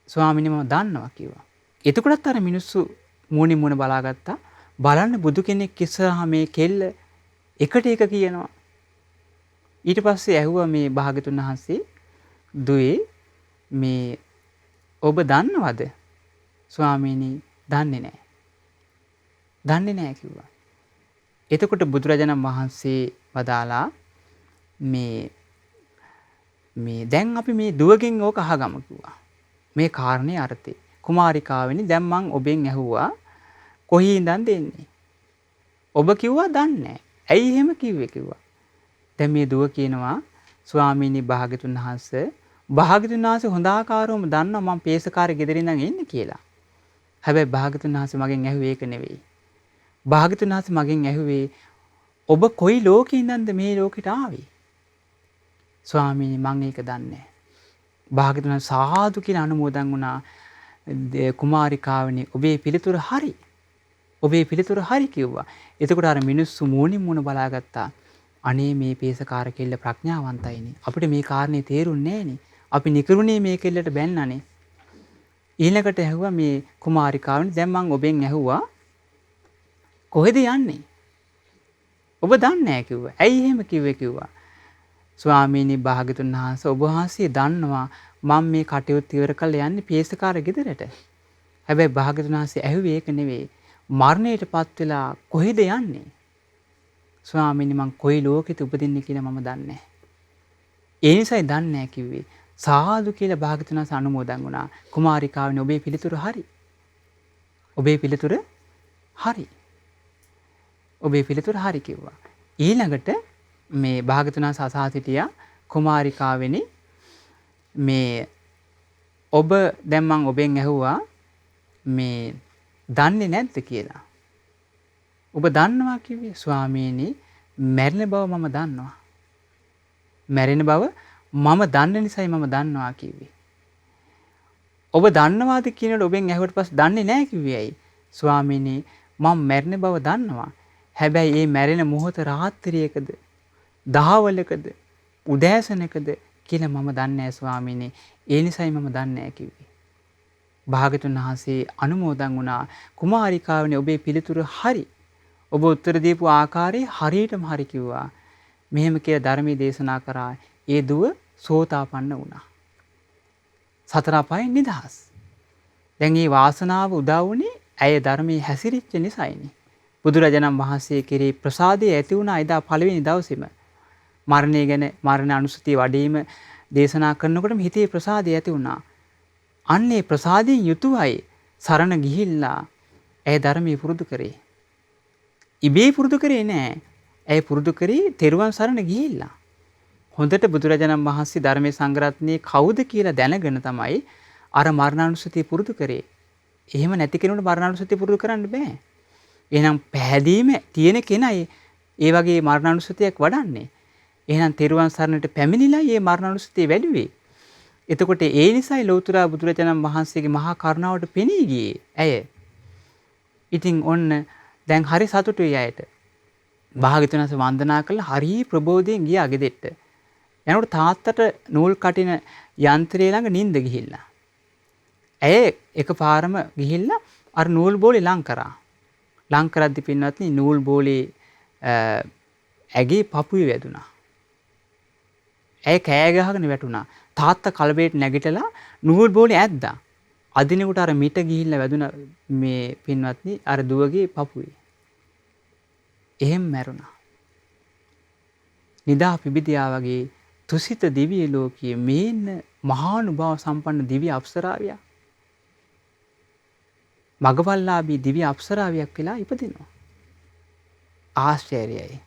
ස්වාමීනි මම දන්නවා කිව්වා. එතකොටත් අර මිනිස්සු මූණින් මූණ බලාගත්තා. බලන්න බුදු කෙනෙක් ඉස්සරහා මේ කෙල්ල එකට එක කියනවා. ඊට පස්සේ ඇහුවා මේ භාග්‍යවතුන් වහන්සේ දුවේ මේ ඔබ දන්නවද? ස්වාමීනි දන්නේ නැහැ. දන්නේ නැහැ කිව්වා. එතකොට බුදුරජාණන් වහන්සේ වදාලා මේ දැන් අපි මේ දුවගෙන් ඕක අහගමු කිව්වා. මේ කාරණේ අර්ථය. කුමාරිකාවෙනි දැන් මං ඔබෙන් ඇහුවා කොහේ ඉඳන්ද එන්නේ? ඔබ කිව්වා දන්නේ නැහැ. ඇයි එහෙම කිව්වේ කිව්වා. දැන් මේ දුව කියනවා ස්වාමීනි භාග්‍යතුන් වහන්සේ හොඳ ආකාරවම දන්නවා මම පේසකාරේ ගෙදර ඉඳන් එන්නේ කියලා. හැබැයි භාග්‍යතුන් වහන්සේ මගෙන් ඇහුවේ ඒක නෙවෙයි. භාග්‍යතුන් වහන්සේ මගෙන් ඇහුවේ ඔබ කොයි ලෝකේ ඉඳන්ද මේ ලෝකෙට ආවේ? ස්වාමීනි මම ඒක දන්නේ නැහැ. භාග්‍යතුන් වහන්සේ සාදු කියලා අනුමෝදන් වුණා. කුමාරිකාවනි ඔබේ පිළිතුර හරි. ඔබේ පිළිතුර හරි කිව්වා. එතකොට අර මිනිස්සු මූණින් මූණ බලාගත්තා. අනේ මේ පේසකාර කෙල්ල ප්‍රඥාවන්තයිනේ. අපිට මේ කාරණේ තේරුන්නේ නැහනේ. අපි නිකරුණේ මේ කෙල්ලට බැන්නනේ. ඊළඟට ඇහුවා මේ කුමාරිකාවනි දැන් මං ඔබෙන් ඇහුවා කොහෙද යන්නේ? ඔබ දන්නේ නැහැ කිව්වා. ඇයි එහෙම කිව්වේ කිව්වා. ස්වාමීනි භාග්‍යතුන් වහන්සේ ඔබ වහන්සේ දන්නවා මම මේ කටයුතු ඉවර කරලා යන්නේ පියසකාර ගෙදරට. හැබැයි භාග්‍යතුන් වහන්සේ ඇහුවේ ඒක නෙවෙයි. මරණයටපත් වෙලා කොහෙද යන්නේ? ස්වාමීනි මං කොයි ලෝකෙද උපදින්නේ කියලා මම දන්නේ නැහැ. ඒ නිසායි දන්නේ නැහැ කිව්වේ. සාදු කියලා භාග්‍යතුන් වහන්සේ අනුමෝදන් වුණා. කුමාරිකාවනි ඔබේ පිළිතුර හරි. ඔබේ පිළිතුර හරි. ඔබේ පිළිතුර හරි කිව්වා. ඊළඟට මේ භාග්‍යතුන් වහන්සේ අසා සිටියා කුමාරිකාවෙනි මේ ඔබ දැන් මං ඔබෙන් ඇහුවා මේ දන්නේ නැද්ද කියලා. ඔබ දන්නවා කිව්වේ ස්වාමීනි මැරෙන බව මම දන්නවා. මැරෙන බව මම දන්න නිසායි මම දන්නවා කිව්වේ. ඔබ දන්නවාද කියනකොට ඔබෙන් ඇහුවට පස්සේ දන්නේ නැහැ කිව්වේ ඇයි? ස්වාමීනි මම මැරෙන බව දන්නවා. හැබැයි මේ මැරෙන මොහොත රාත්‍රියකද දහවලකද උදෑසනකද කියලා මම දන්නේ නැහැ ස්වාමීනි. ඒ නිසායි මම දන්නේ නැහැ කිව්වේ. භාග්‍යතුන් වහන්සේ අනුමෝදන් වුණා කුමාරිකාවනි ඔබේ පිළිතුර හරි. ඔබ උත්තර දීපු ආකාරය හරියටම හරි කිව්වා. මෙහෙම කියලා ධර්මයේ දේශනා කරා ඒ දුව සෝතාපන්න වුණා. සතර අපායෙන් නිදහස්. දැන් මේ වාසනාව උදා වුණේ ඇය ධර්මයේ හැසිරිච්ච නිසායිනේ. බුදුරජාණන් වහන්සේ කෙරේ ප්‍රසාදය ඇති වුණා එදා පළවෙනි දවසේම. මරණය ගැන මරණ අනුසතිය වඩීම දේශනා කරනකොටම හිතේ ප්‍රසාදය ඇති වුණා. අන්නේ ප්‍රසාදයෙන් යුතුවයි සරණ ගිහිල්ලා ඇය ධර්මයේ පුරුදු කරේ. ඉබේ පුරුදු කරේ නෑ. ඇය පුරුදු කරේ තෙරුවන් සරණ ගිහිල්ලා. හොඳට බුදුරජාණන් වහන්සේ ධර්මයේ සංග්‍රහණයේ කවුද කියලා දැනගෙන තමයි අර මරණානුස්සතිය පුරුදු කරේ. එහෙම නැති කෙනෙකුට මරණානුස්සතිය පුරුදු කරන්න බෑ. එහෙනම් පැහැදීම තියෙන කෙනයි ඒ වගේ මරණානුස්සතියක් වඩන්නේ. එහෙනම් තෙරුවන් සරණට පැමිණිලා මේ මරණානුස්සතිය වැඩිවේ. එතකොට ඒ නිසායි ලෞතර බුදුරජාණන් වහන්සේගේ මහා කරුණාවට පෙනී ගියේ ඇය. ඉතින් ඔන්න දැන් හරි සතුටුයි ඇයට. භාග්‍යවතුන් වහන්සේ වන්දනා කළා හරි ප්‍රබෝධයෙන් ගියා ගෙදෙට්ට. එනකොට තාත්තට නූල් කටින යන්ත්‍රය ළඟ නිින්ද ගිහිල්ලා. ඇය එකපාරම ගිහිල්ලා අර නූල් බෝලේ ලං කරා. ලං කරද්දි පින්වත්නි නූල් බෝලේ ඇගේ පපුවේ වැදුනා. ඇය කෑ ගහගෙන වැටුණා. තාත්තා කලබේට නැගිටලා නූල් බෝලේ ඇද්දා. අදිනෙකට අර මිට ගිහිල්ලා වැදුන මේ පින්වත්නි අර දුවගේ පපුවේ. එහෙම මැරුණා. නිදා පිබිදියා වගේ තුසිත දිව්‍ය ලෝකයේ මේන්න මහානුභාව සම්පන්න දිව්‍ය අප්සරාවිය. මගපල්ලාභී දිව්‍ය අප්සරාවියක් වෙලා ඉපදිනවා. ආශ්චර්යයි.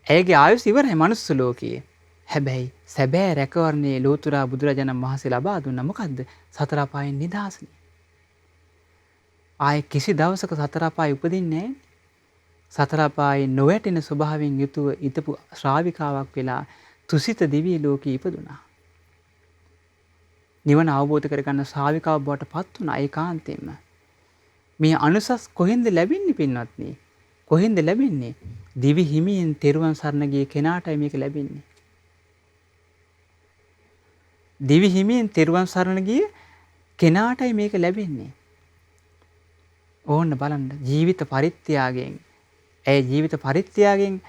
ඇයගේ ආයුෂ ඉවරයි මනුස්ස ලෝකයේ. හැබැයි සැබෑ රැකවරණේ ලෝතර බුදුරජාණන් වහන්සේ ලබා දුන්නා මොකද්ද? සතර අපායෙන් නිදහසනේ. ආයේ කිසි දවසක සතර අපායේ උපදින්නේ නැහැ. සතර අපායේ නොවැටෙන ස්වභාවයෙන් යුතුව ඊතපු ශ්‍රාවිකාවක් වෙලා තුසිත දිව්‍ය ලෝකේ ඉපදුනා. නිවන අවබෝධ කරගන්න ශ්‍රාවිකාවක් බවට පත් වුණා ඒකාන්තයෙන්ම. මේ අනුසස් කොහෙන්ද ලැබෙන්නේ පින්වත්නි? කොහෙන්ද ලැබෙන්නේ? දිවි හිමියෙන් තෙරුවන් සරණ ගිය කෙනාටයි මේක ලැබෙන්නේ. දිවි හිමියෙන් තෙරුවන් සරණ ගිය කෙනාටයි මේක ලැබෙන්නේ. ඕන්න බලන්න ජීවිත පරිත්‍යාගයෙන් ජීවිත පරිත්‍යාගයෙන්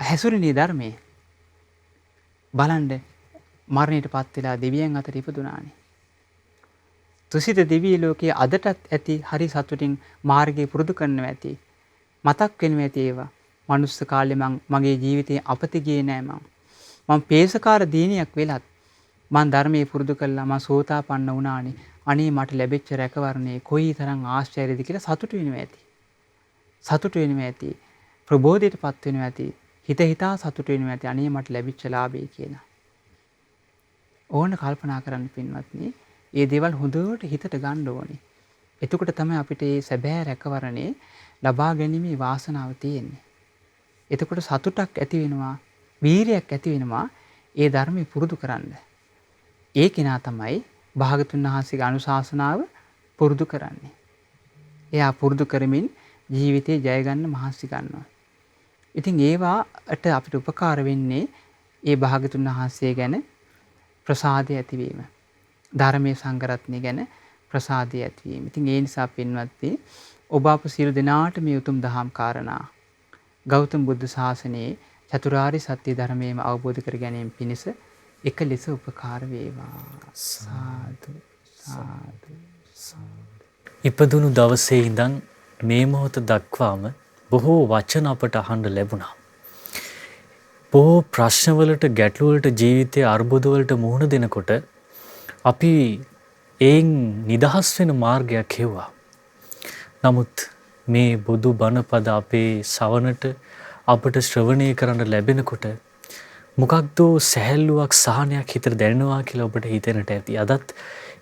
හැසුරුනේ ධර්මයේ. බලන්න මරණයටපත් වෙලා දෙවියන් අතර ඉපදුනානේ. තුසිත දිව්‍ය ලෝකයේ අදටත් ඇති හරි සතුටින් මාර්ගය පුරුදු කරනවා ඇති. මතක් වෙනවා ඇති ඒවා. මනුස්ස කාලේ මගේ ජීවිතේ අපති ගියේ නෑ මම. මම පේසකාර දීනියක් වෙලත් මම ධර්මයේ පුරුදු කළා මම සෝතාපන්න වුණානේ. අනේ මට ලැබිච්ච රැකවරණේ කොයිතරම් ආශ්චර්යද කියලා සතුටු වෙනවා ඇති. සතුටු වෙනවා ඇති. ප්‍රබෝධයටපත් වෙනවා ඇති. හිත හිතා සතුටු වෙනවා ඇති. අනේ මට ලැබිච්ච ලාභය කියලා. ඕන කල්පනා කරන්න පින්වත්නි. මේ දේවල් හොඳට හිතට ගන්න ඕනේ. එතකොට තමයි අපිට මේ සැබෑ රැකවරණේ ලබා ගැනීමේ වාසනාව තියෙන්නේ. එතකොට සතුටක් ඇති වෙනවා, වීරියක් ඇති වෙනවා ඒ ධර්මයේ පුරුදු කරන්න. ඒ කෙනා තමයි භාගතුන් වහන්සේගේ අනුශාසනාව පුරුදු කරන්නේ. එයා පුරුදු කරමින් ජීවිතේ ජය ගන්න මහන්සි ගන්නවා. ඉතින් ඒවාට අපිට උපකාර වෙන්නේ ඒ භාගතුන් වහන්සේ ගැන ප්‍රසාදය ඇතිවීම. ධර්මයේ සංගරත්නය ගැන ප්‍රසාදය ඇතිවීම. ඉතින් ඒ නිසා පින්වත්නි ඔබ අප සියලු දෙනාට මේ උතුම් දහම් කාරණා ගෞතම බුදු සාසනයේ චතුරාර්ය සත්‍ය ධර්මයේම අවබෝධ කර ගැනීම පිණිස එක ලෙස උපකාර වේවා. සාදු සාදු. ඉපදුණු දවසේ ඉඳන් මේ මොහොත දක්වාම බොහෝ වචන අපට අහන්න ලැබුණා. බොහෝ ප්‍රශ්නවලට ගැටලුවලට ජීවිතයේ අර්බුදවලට මුහුණ දෙනකොට අපි එයින් නිදහස් වෙන මාර්ගයක් හෙව්වා. නමුත් මේ බුදු බණ පද අපේ සවනට අපට ශ්‍රවණය කරන්න ලැබෙනකොට මොකක්ද සැහැල්ලුවක් සහනයක් හිතට දැනෙනවා කියලා ඔබට හිතෙන්නට ඇති. අදත්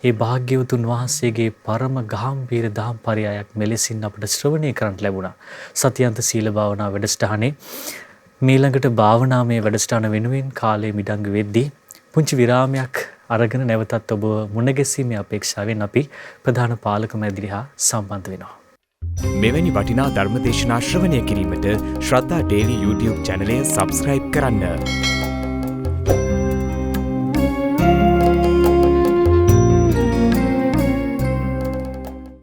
ඒ භාග්‍යවතුන් වහන්සේගේ පරම ගාම්භීර දහම් පරයයක් මෙලෙසින් අපට ශ්‍රවණය කරන්න ලැබුණා. සතියන්ත සීල භාවනා වැඩසටහනේ මීළඟට භාවනාමය වැඩසටහන වෙනුවෙන් කාලය මිඩංග වෙද්දී පුංචි විරාමයක් අරගෙන නැවතත් ඔබ මුණ ගැසීමේ අපේක්ෂාවෙන් අපි ප්‍රධාන පාලක මැදිරි හා සම්බන්ධ වෙනවා. මෙවැනි වටිනා ධර්මදේශනා ශ්‍රවණය කිරීමට ශ්‍රද්ධා ඩේලි YouTube චැනලය සබස්ක්‍රයිබ් කරන්න.